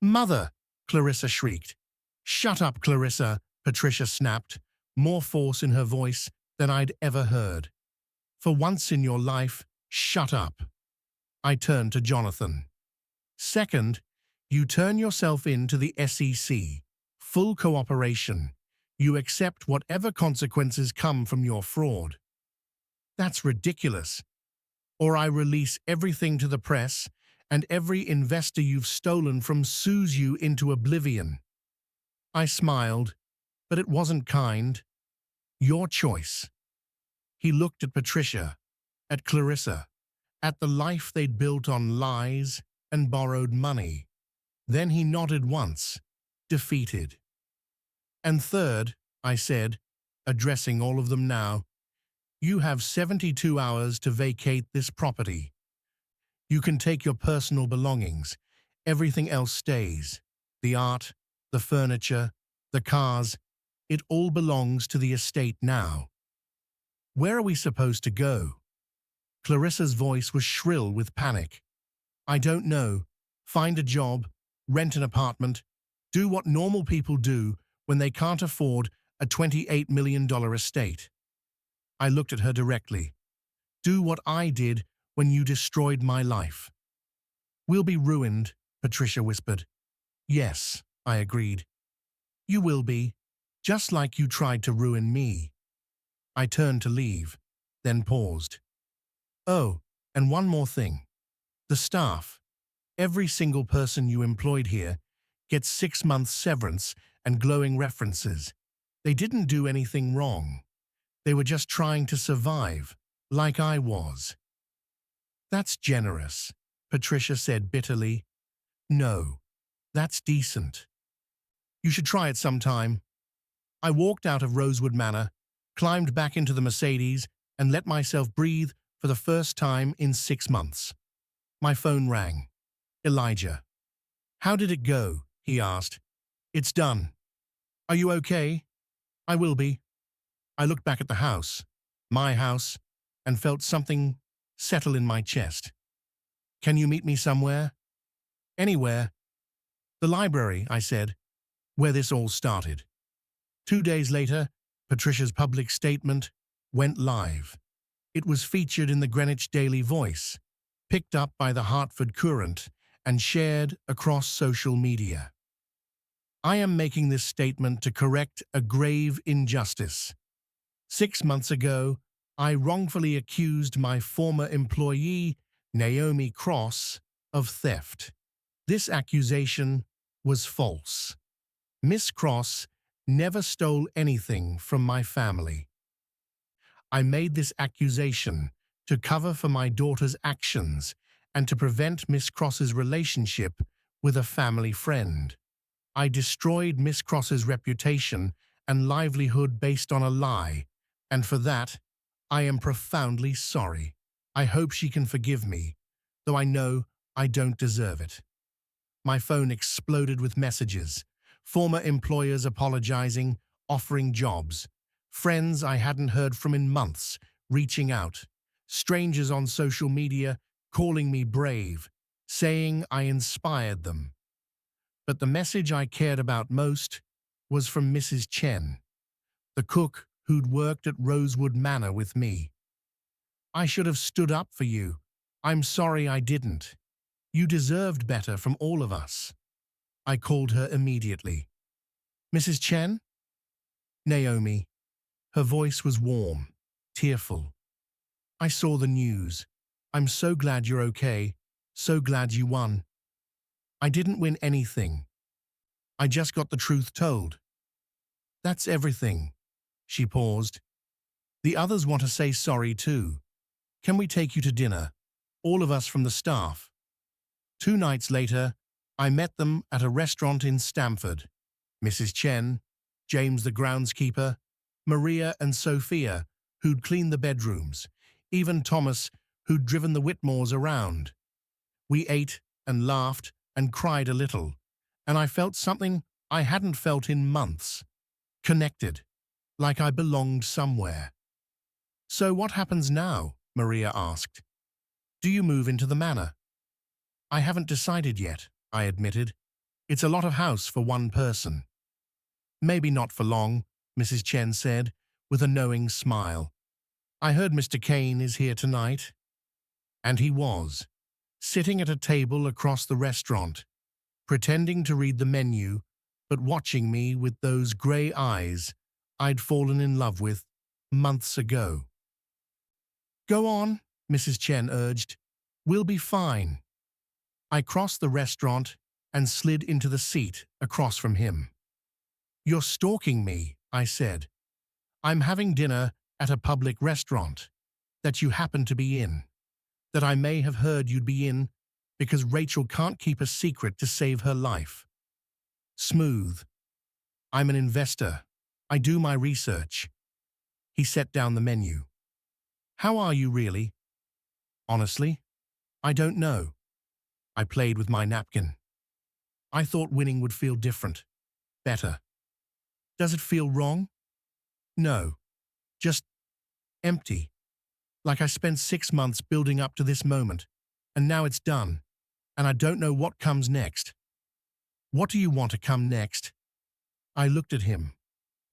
"Mother!" Clarissa shrieked. "Shut up, Clarissa," Patricia snapped, more force in her voice than I'd ever heard. For once in your life, shut up. I turned to Jonathan. Second, you turn yourself in to the SEC. Full cooperation. You accept whatever consequences come from your fraud. That's ridiculous. Or I release everything to the press, and every investor you've stolen from sues you into oblivion. I smiled, but it wasn't kind. Your choice. He looked at Patricia, at Clarissa, at the life they'd built on lies and borrowed money. Then he nodded once, defeated. And third, I said, addressing all of them now, you have 72 hours to vacate this property. You can take your personal belongings. Everything else stays. The art, the furniture, the cars, it all belongs to the estate now. Where are we supposed to go? Clarissa's voice was shrill with panic. I don't know. Find a job, rent an apartment, do what normal people do when they can't afford a $28 million estate. I looked at her directly. Do what I did when you destroyed my life. We'll be ruined, Patricia whispered. Yes, I agreed. You will be, just like you tried to ruin me. I turned to leave, then paused. Oh, and one more thing. The staff, every single person you employed here, gets 6 months severance and glowing references. They didn't do anything wrong. They were just trying to survive, like I was. That's generous, Patricia said bitterly. No, that's decent. You should try it sometime. I walked out of Rosewood Manor, climbed back into the Mercedes, and let myself breathe for the first time in 6 months. My phone rang. Elijah. How did it go? He asked. It's done. Are you okay? I will be. I looked back at the house, my house, and felt something settle in my chest. Can you meet me somewhere? Anywhere. The library, I said, where this all started. 2 days later, Patricia's public statement went live. It was featured in the Greenwich Daily Voice, picked up by the Hartford Courant, and shared across social media. I am making this statement to correct a grave injustice. 6 months ago, I wrongfully accused my former employee, Naomi Cross, of theft. This accusation was false. Miss Cross never stole anything from my family. I made this accusation to cover for my daughter's actions and to prevent Miss Cross's relationship with a family friend. I destroyed Miss Cross's reputation and livelihood based on a lie, and for that, I am profoundly sorry. I hope she can forgive me, though I know I don't deserve it. My phone exploded with messages, former employers apologizing, offering jobs, friends I hadn't heard from in months reaching out, strangers on social media calling me brave, saying I inspired them. But the message I cared about most was from Mrs. Chen, the cook who'd worked at Rosewood Manor with me. I should have stood up for you. I'm sorry I didn't. You deserved better from all of us. I called her immediately. Mrs. Chen? Naomi. Her voice was warm, tearful. I saw the news. I'm so glad you're okay. So glad you won. I didn't win anything. I just got the truth told. That's everything. She paused. The others want to say sorry too. Can we take you to dinner? All of us from the staff. 2 nights later, I met them at a restaurant in Stamford. Mrs. Chen, James the groundskeeper, Maria and Sophia, who'd cleaned the bedrooms, even Thomas, who'd driven the Whitmores around. We ate and laughed and cried a little, and I felt something I hadn't felt in months. Connected, like I belonged somewhere. So what happens now? Maria asked. Do you move into the manor? I haven't decided yet, I admitted. It's a lot of house for one person. Maybe not for long, Mrs. Chen said, with a knowing smile. I heard Mr. Kane is here tonight. And he was, sitting at a table across the restaurant, pretending to read the menu, but watching me with those grey eyes I'd fallen in love with months ago. Go on, Mrs. Chen urged. We'll be fine. I crossed the restaurant and slid into the seat across from him. You're stalking me, I said. I'm having dinner at a public restaurant that you happen to be in, that I may have heard you'd be in because Rachel can't keep a secret to save her life. Smooth. I'm an investor. I do my research. He set down the menu. How are you really? Honestly, I don't know. I played with my napkin. I thought winning would feel different, better. Does it feel wrong? No, just empty. Like I spent 6 months building up to this moment, and now it's done, and I don't know what comes next. What do you want to come next? I looked at him,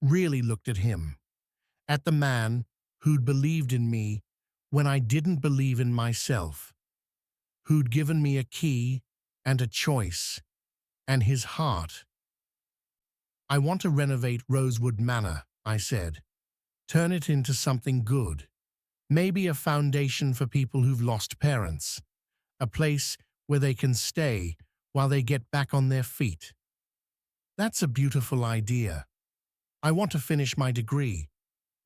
really looked at him, at the man who'd believed in me when I didn't believe in myself, who'd given me a key and a choice, and his heart. I want to renovate Rosewood Manor, I said. Turn it into something good. Maybe a foundation for people who've lost parents. A place where they can stay while they get back on their feet. That's a beautiful idea. I want to finish my degree.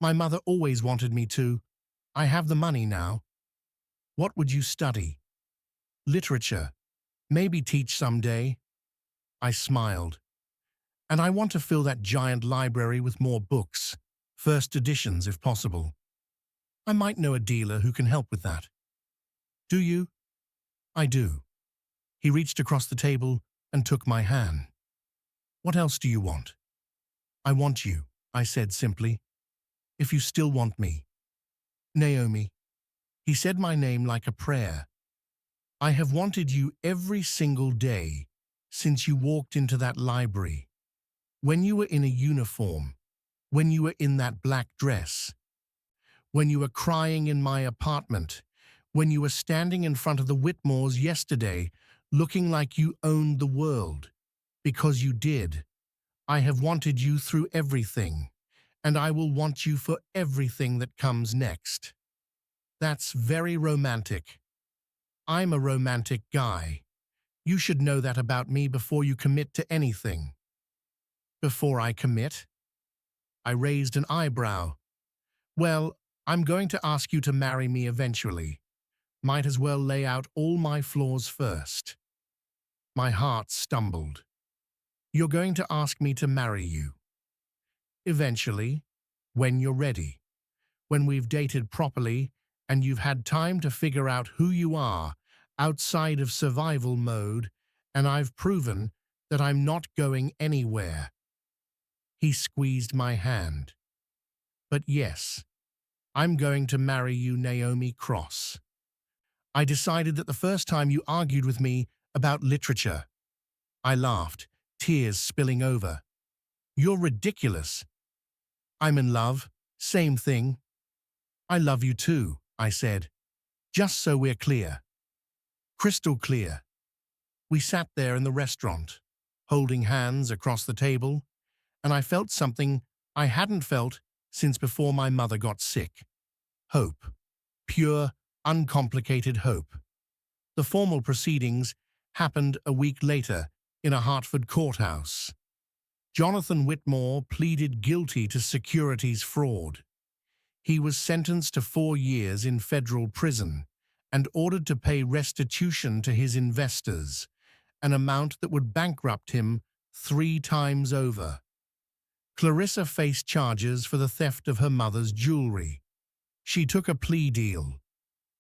My mother always wanted me to. I have the money now. What would you study? Literature. Maybe teach someday. I smiled. And I want to fill that giant library with more books, first editions if possible. I might know a dealer who can help with that. Do you? I do. He reached across the table and took my hand. What else do you want? I want you, I said simply. If you still want me. Naomi. He said my name like a prayer. I have wanted you every single day since you walked into that library. When you were in a uniform, when you were in that black dress, when you were crying in my apartment, when you were standing in front of the Whitmores yesterday, looking like you owned the world, because you did. I have wanted you through everything, and I will want you for everything that comes next. That's very romantic. I'm a romantic guy. You should know that about me before you commit to anything. Before I commit? I raised an eyebrow. Well, I'm going to ask you to marry me eventually. Might as well lay out all my flaws first. My heart stumbled. You're going to ask me to marry you. Eventually, when you're ready. When we've dated properly and you've had time to figure out who you are outside of survival mode, and I've proven that I'm not going anywhere. He squeezed my hand. But yes, I'm going to marry you, Naomi Cross. I decided that the first time you argued with me about literature. I laughed, tears spilling over. You're ridiculous. I'm in love, same thing. I love you too, I said, just so we're clear. Crystal clear. We sat there in the restaurant, holding hands across the table, and I felt something I hadn't felt since before my mother got sick. Hope. Pure, uncomplicated hope. The formal proceedings happened a week later in a Hartford courthouse. Jonathan Whitmore pleaded guilty to securities fraud. He was sentenced to 4 years in federal prison and ordered to pay restitution to his investors, an amount that would bankrupt him 3 times over. Clarissa faced charges for the theft of her mother's jewelry. She took a plea deal,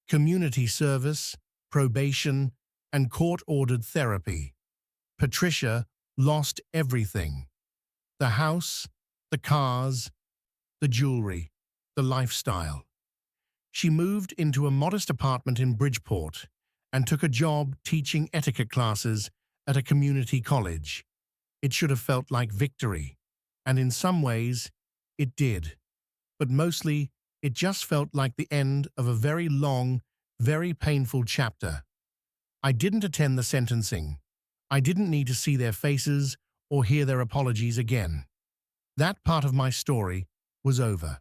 community service, probation, and court-ordered therapy. Patricia lost everything. The house, the cars, the jewelry, the lifestyle. She moved into a modest apartment in Bridgeport and took a job teaching etiquette classes at a community college. It should have felt like victory, and in some ways, it did. But mostly, It just felt like the end of a very long, very painful chapter. I didn't attend the sentencing. I didn't need to see their faces or hear their apologies again. That part of my story was over.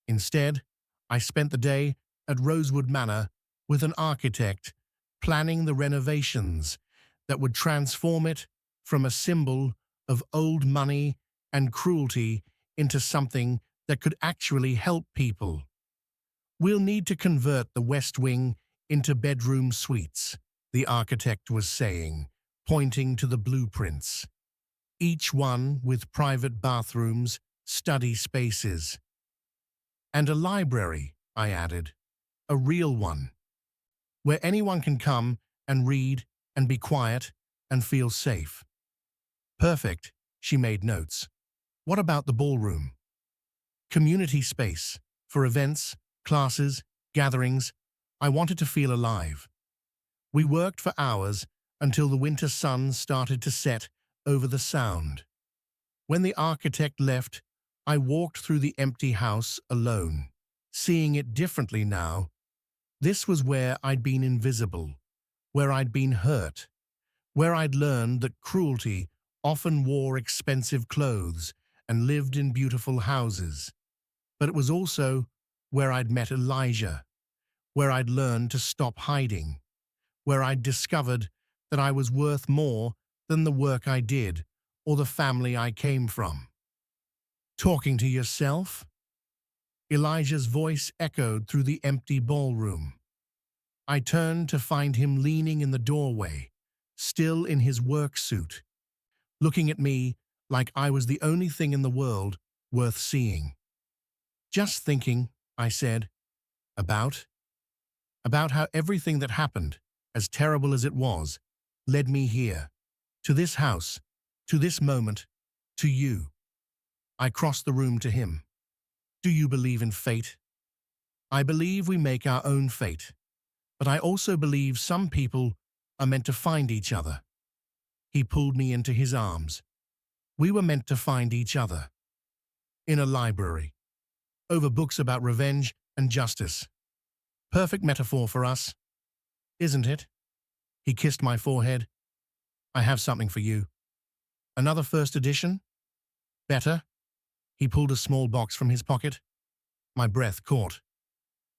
Instead, I spent the day at Rosewood Manor with an architect planning the renovations that would transform it from a symbol of old money and cruelty into something that could actually help people. We'll need to convert the West Wing into bedroom suites, the architect was saying, pointing to the blueprints. Each one with private bathrooms, study spaces. And a library, I added. A real one. Where anyone can come and read and be quiet and feel safe. Perfect, she made notes. What about the ballroom? Community space, for events, classes, gatherings. I wanted to feel alive. We worked for hours until the winter sun started to set over the sound. When the architect left, I walked through the empty house alone, seeing it differently now. This was where I'd been invisible, where I'd been hurt, where I'd learned that cruelty often wore expensive clothes and lived in beautiful houses. But it was also where I'd met Elijah, where I'd learned to stop hiding, where I'd discovered that I was worth more than the work I did or the family I came from. Talking to yourself? Elijah's voice echoed through the empty ballroom. I turned to find him leaning in the doorway, still in his work suit, looking at me like I was the only thing in the world worth seeing. Just thinking, I said, about how everything that happened, as terrible as it was, led me here, to this house, to this moment, to you. I crossed the room to him. Do you believe in fate? I believe we make our own fate, but I also believe some people are meant to find each other. He pulled me into his arms. We were meant to find each other. In a library. Over books about revenge and justice. Perfect metaphor for us, isn't it? He kissed my forehead. I have something for you. Another first edition? Better? He pulled a small box from his pocket. My breath caught.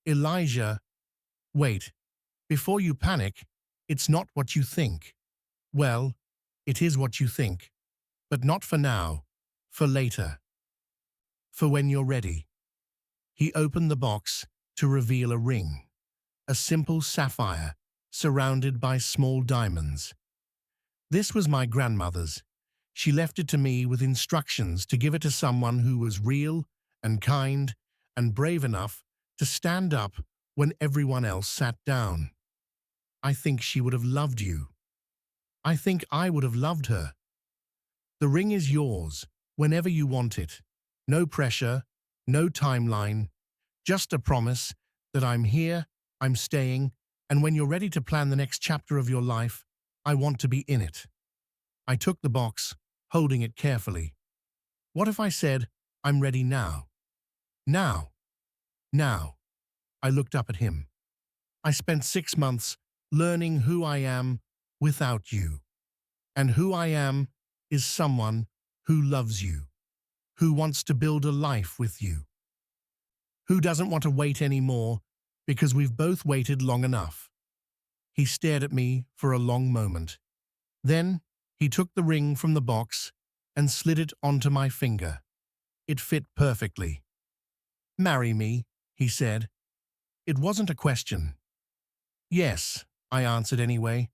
Elijah, wait. Before you panic, it's not what you think. Well, it is what you think. But not for now. For later. For when you're ready. He opened the box to reveal a ring. A simple sapphire, surrounded by small diamonds. This was my grandmother's. She left it to me with instructions to give it to someone who was real and kind and brave enough to stand up when everyone else sat down. I think she would have loved you. I think I would have loved her. The ring is yours, whenever you want it. No pressure, no timeline, just a promise that I'm here, I'm staying, and when you're ready to plan the next chapter of your life, I want to be in it. I took the box, holding it carefully. What if I said, I'm ready now? Now. Now. I looked up at him. I spent 6 months learning who I am without you. And who I am is someone who loves you, who wants to build a life with you, who doesn't want to wait anymore because we've both waited long enough. He stared at me for a long moment. Then he took the ring from the box and slid it onto my finger. It fit perfectly. Marry me, he said. It wasn't a question. Yes, I answered anyway.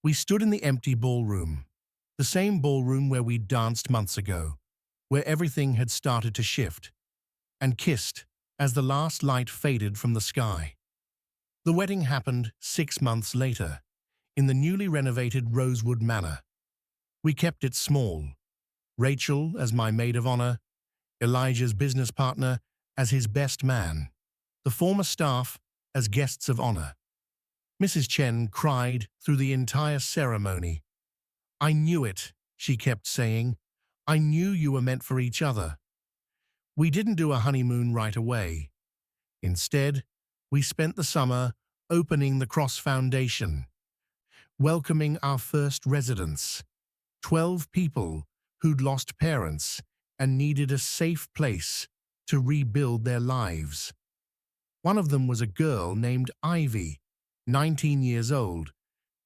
We stood in the empty ballroom, the same ballroom where we'd danced months ago, where everything had started to shift, and kissed as the last light faded from the sky. The wedding happened 6 months later, in the newly renovated Rosewood Manor. We kept it small. Rachel as my maid of honor, Elijah's business partner as his best man, the former staff as guests of honor. Mrs. Chen cried through the entire ceremony. I knew it, she kept saying. I knew you were meant for each other. We didn't do a honeymoon right away. Instead, we spent the summer opening the Cross Foundation, welcoming our first residents, 12 people who'd lost parents and needed a safe place to rebuild their lives. One of them was a girl named Ivy, 19 years old,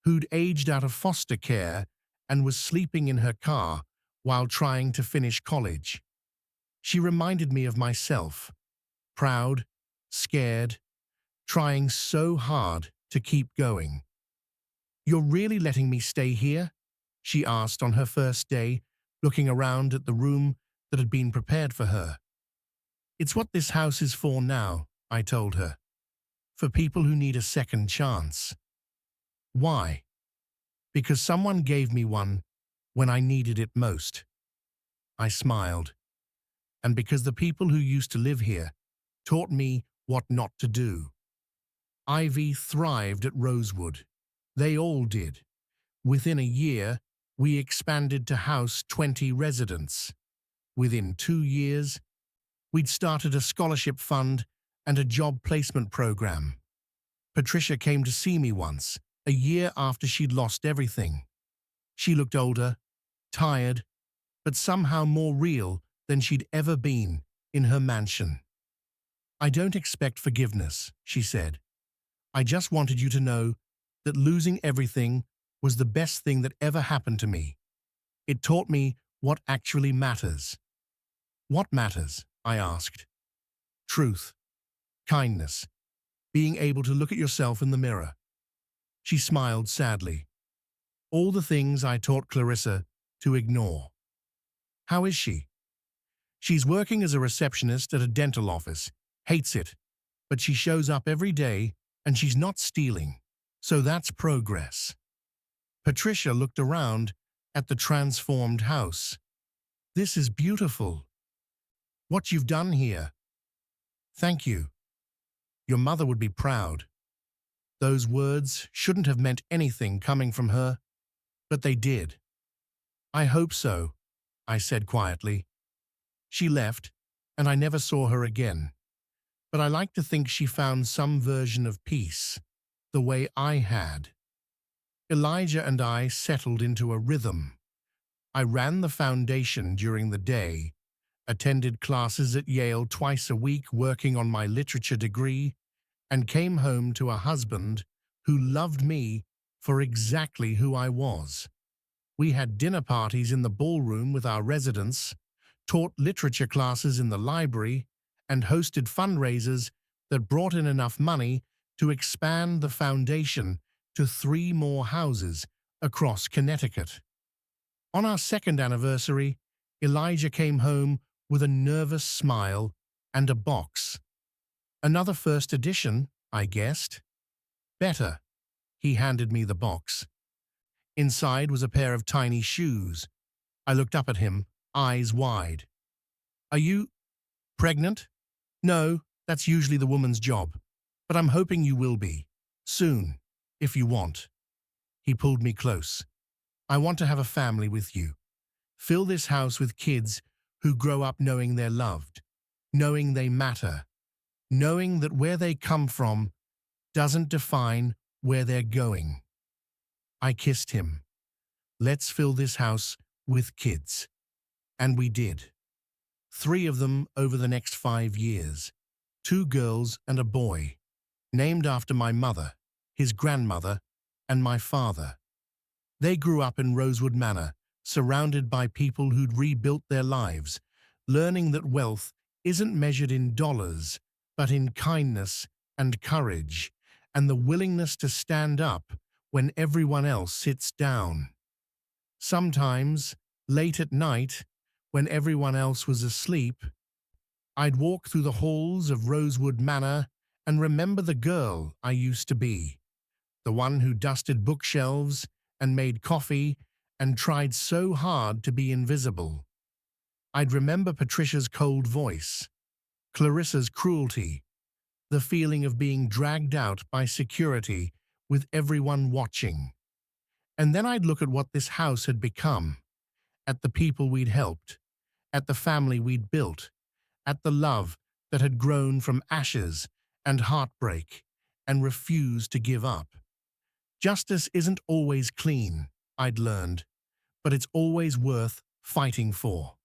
who'd aged out of foster care and was sleeping in her car while trying to finish college. She reminded me of myself, proud, scared, trying so hard to keep going. "You're really letting me stay here?" she asked on her first day, looking around at the room that had been prepared for her. "It's what this house is for now," I told her. "For people who need a second chance." "Why?" "Because someone gave me one when I needed it most." I smiled. "And because the people who used to live here taught me what not to do." Ivy thrived at Rosewood. They all did. Within a year, we expanded to house 20 residents. Within 2 years, we'd started a scholarship fund and a job placement program. Patricia came to see me once, a year after she'd lost everything. She looked older, tired, but somehow more real than she'd ever been in her mansion. "I don't expect forgiveness," she said. "I just wanted you to know that losing everything was the best thing that ever happened to me. It taught me what actually matters." "What matters?" I asked. "Truth, kindness, being able to look at yourself in the mirror." She smiled sadly. "All the things I taught Clarissa to ignore." "How is she?" "She's working as a receptionist at a dental office. Hates it, but she shows up every day and she's not stealing. So that's progress." Patricia looked around at the transformed house. "This is beautiful. What you've done here." "Thank you. Your mother would be proud." Those words shouldn't have meant anything coming from her, but they did. "I hope so," I said quietly. She left, and I never saw her again. But I like to think she found some version of peace, the way I had. Elijah and I settled into a rhythm. I ran the foundation during the day, attended classes at Yale twice a week working on my literature degree, and came home to a husband who loved me for exactly who I was. We had dinner parties in the ballroom with our residents, taught literature classes in the library, and hosted fundraisers that brought in enough money to expand the foundation to 3 more houses across Connecticut. On our second anniversary, Elijah came home with a nervous smile and a box. "Another first edition," I guessed. "Better." He handed me the box. Inside was a pair of tiny shoes. I looked up at him, eyes wide. "Are you pregnant?" "No, that's usually the woman's job. But I'm hoping you will be. Soon, if you want." He pulled me close. "I want to have a family with you. Fill this house with kids who grow up knowing they're loved, knowing they matter, knowing that where they come from doesn't define where they're going." I kissed him. "Let's fill this house with kids." And we did. 3 of them over the next 5 years. 2 girls and a boy, named after my mother, his grandmother, and my father. They grew up in Rosewood Manor, surrounded by people who'd rebuilt their lives, learning that wealth isn't measured in dollars, but in kindness and courage, and the willingness to stand up when everyone else sits down. Sometimes, late at night, when everyone else was asleep, I'd walk through the halls of Rosewood Manor and remember the girl I used to be, the one who dusted bookshelves and made coffee and tried so hard to be invisible. I'd remember Patricia's cold voice, Clarissa's cruelty, the feeling of being dragged out by security with everyone watching. And then I'd look at what this house had become, at the people we'd helped, at the family we'd built, at the love that had grown from ashes and heartbreak and refused to give up. Justice isn't always clean, I'd learned, but it's always worth fighting for.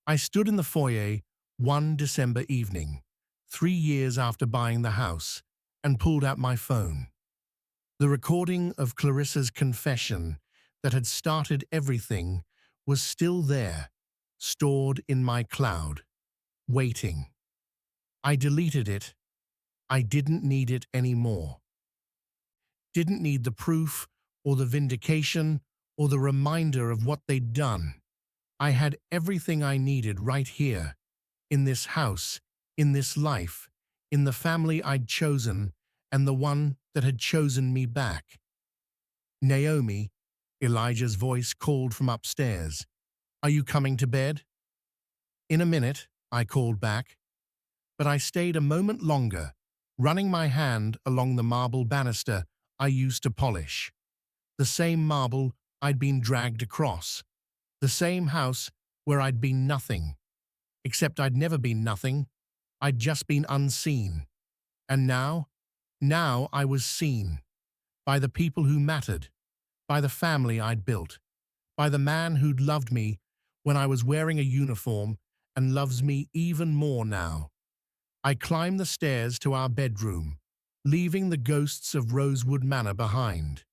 I stood in the foyer one December evening, 3 years after buying the house, and pulled out my phone. The recording of Clarissa's confession that had started everything was still there, stored in my cloud, waiting. I deleted it. I didn't need it anymore. Didn't need the proof or the vindication or the reminder of what they'd done. I had everything I needed right here, in this house, in this life, in the family I'd chosen and the one that had chosen me back. Naomi, Elijah's voice called from upstairs. Are you coming to bed? In a minute, I called back, but I stayed a moment longer, running my hand along the marble banister I used to polish. The same marble I'd been dragged across. The same house where I'd been nothing. Except I'd never been nothing. I'd just been unseen. And now I was seen. By the people who mattered. By the family I'd built. By the man who'd loved me when I was wearing a uniform and loves me even more now. I climbed the stairs to our bedroom, leaving the ghosts of Rosewood Manor behind.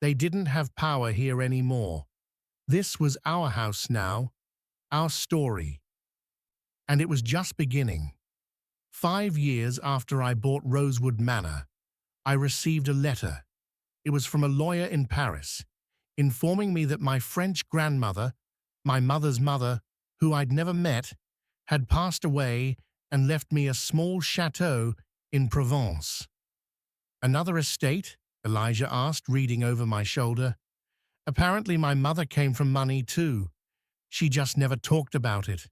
They didn't have power here anymore. This was our house now, our story. And it was just beginning. 5 years after I bought Rosewood Manor, I received a letter. It was from a lawyer in Paris, informing me that my French grandmother, my mother's mother, who I'd never met, had passed away and left me a small chateau in Provence. Another estate? Elijah asked, reading over my shoulder. Apparently my mother came from money too. She just never talked about it.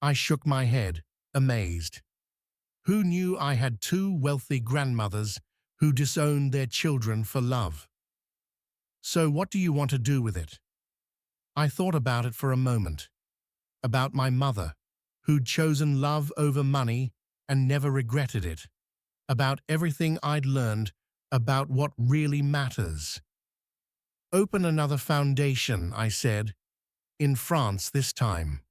I shook my head, amazed. Who knew I had 2 wealthy grandmothers who disowned their children for love? So what do you want to do with it? I thought about it for a moment. About my mother, who'd chosen love over money and never regretted it. About everything I'd learned about what really matters. Open another foundation, I said, in France this time,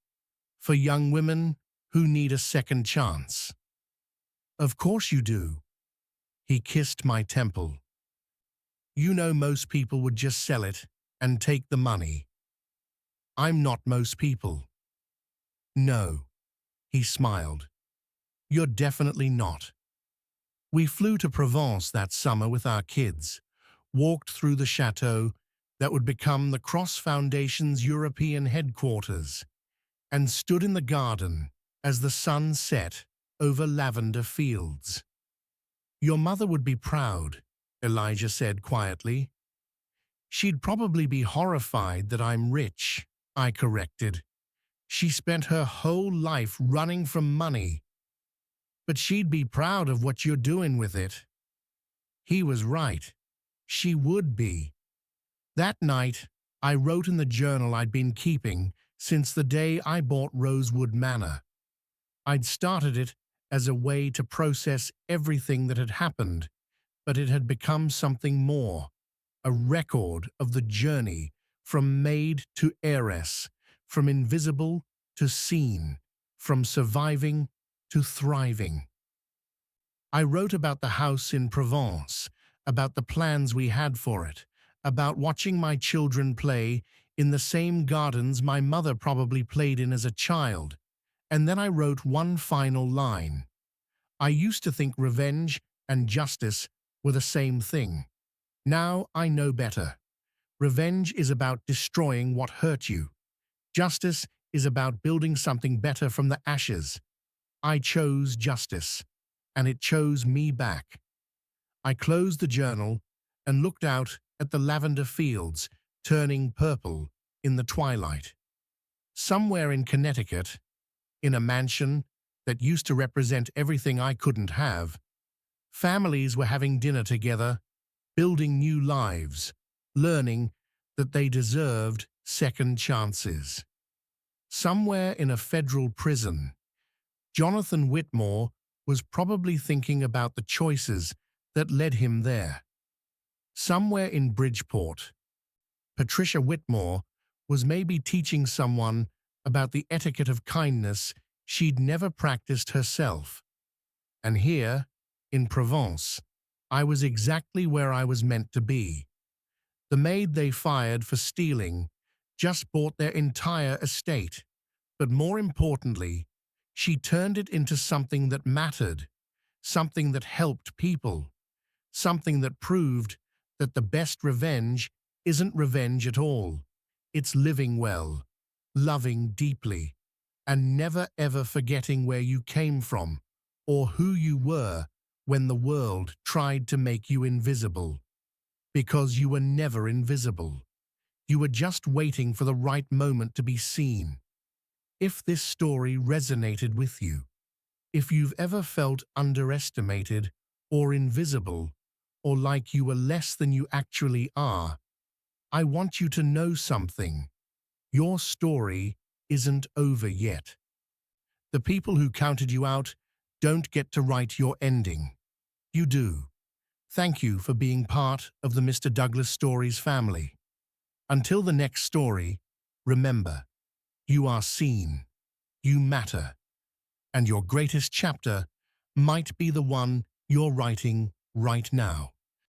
for young women who need a second chance. Of course you do. He kissed my temple. You know most people would just sell it and take the money. I'm not most people. No, he smiled. You're definitely not. We flew to Provence that summer with our kids, walked through the chateau that would become the Cross Foundation's European headquarters, and stood in the garden as the sun set over lavender fields. Your mother would be proud, Elijah said quietly. She'd probably be horrified that I'm rich, I corrected. She spent her whole life running from money. But she'd be proud of what you're doing with it. He was right. She would be. That night, I wrote in the journal I'd been keeping since the day I bought Rosewood Manor. I'd started it as a way to process everything that had happened, but it had become something more, a record of the journey from maid to heiress, from invisible to seen, from surviving to thriving. I wrote about the house in Provence, about the plans we had for it, about watching my children play in the same gardens my mother probably played in as a child, and then I wrote one final line. I used to think revenge and justice were the same thing. Now I know better. Revenge is about destroying what hurt you. Justice is about building something better from the ashes. I chose justice, and it chose me back. I closed the journal and looked out at the lavender fields turning purple in the twilight. Somewhere in Connecticut, in a mansion that used to represent everything I couldn't have, families were having dinner together, building new lives, learning that they deserved second chances. Somewhere in a federal prison, Jonathan Whitmore was probably thinking about the choices that led him there. Somewhere in Bridgeport, Patricia Whitmore was maybe teaching someone about the etiquette of kindness she'd never practiced herself. And here, in Provence, I was exactly where I was meant to be. The maid they fired for stealing just bought their entire estate, but more importantly, she turned it into something that mattered, something that helped people, something that proved that the best revenge isn't revenge at all. It's living well, loving deeply, and never ever forgetting where you came from or who you were when the world tried to make you invisible. Because you were never invisible. You were just waiting for the right moment to be seen. If this story resonated with you, if you've ever felt underestimated or invisible, or like you were less than you actually are, I want you to know something. Your story isn't over yet. The people who counted you out don't get to write your ending. You do. Thank you for being part of the Mr. Douglas Stories family. Until the next story, remember, you are seen, you matter, and your greatest chapter might be the one you're writing right now.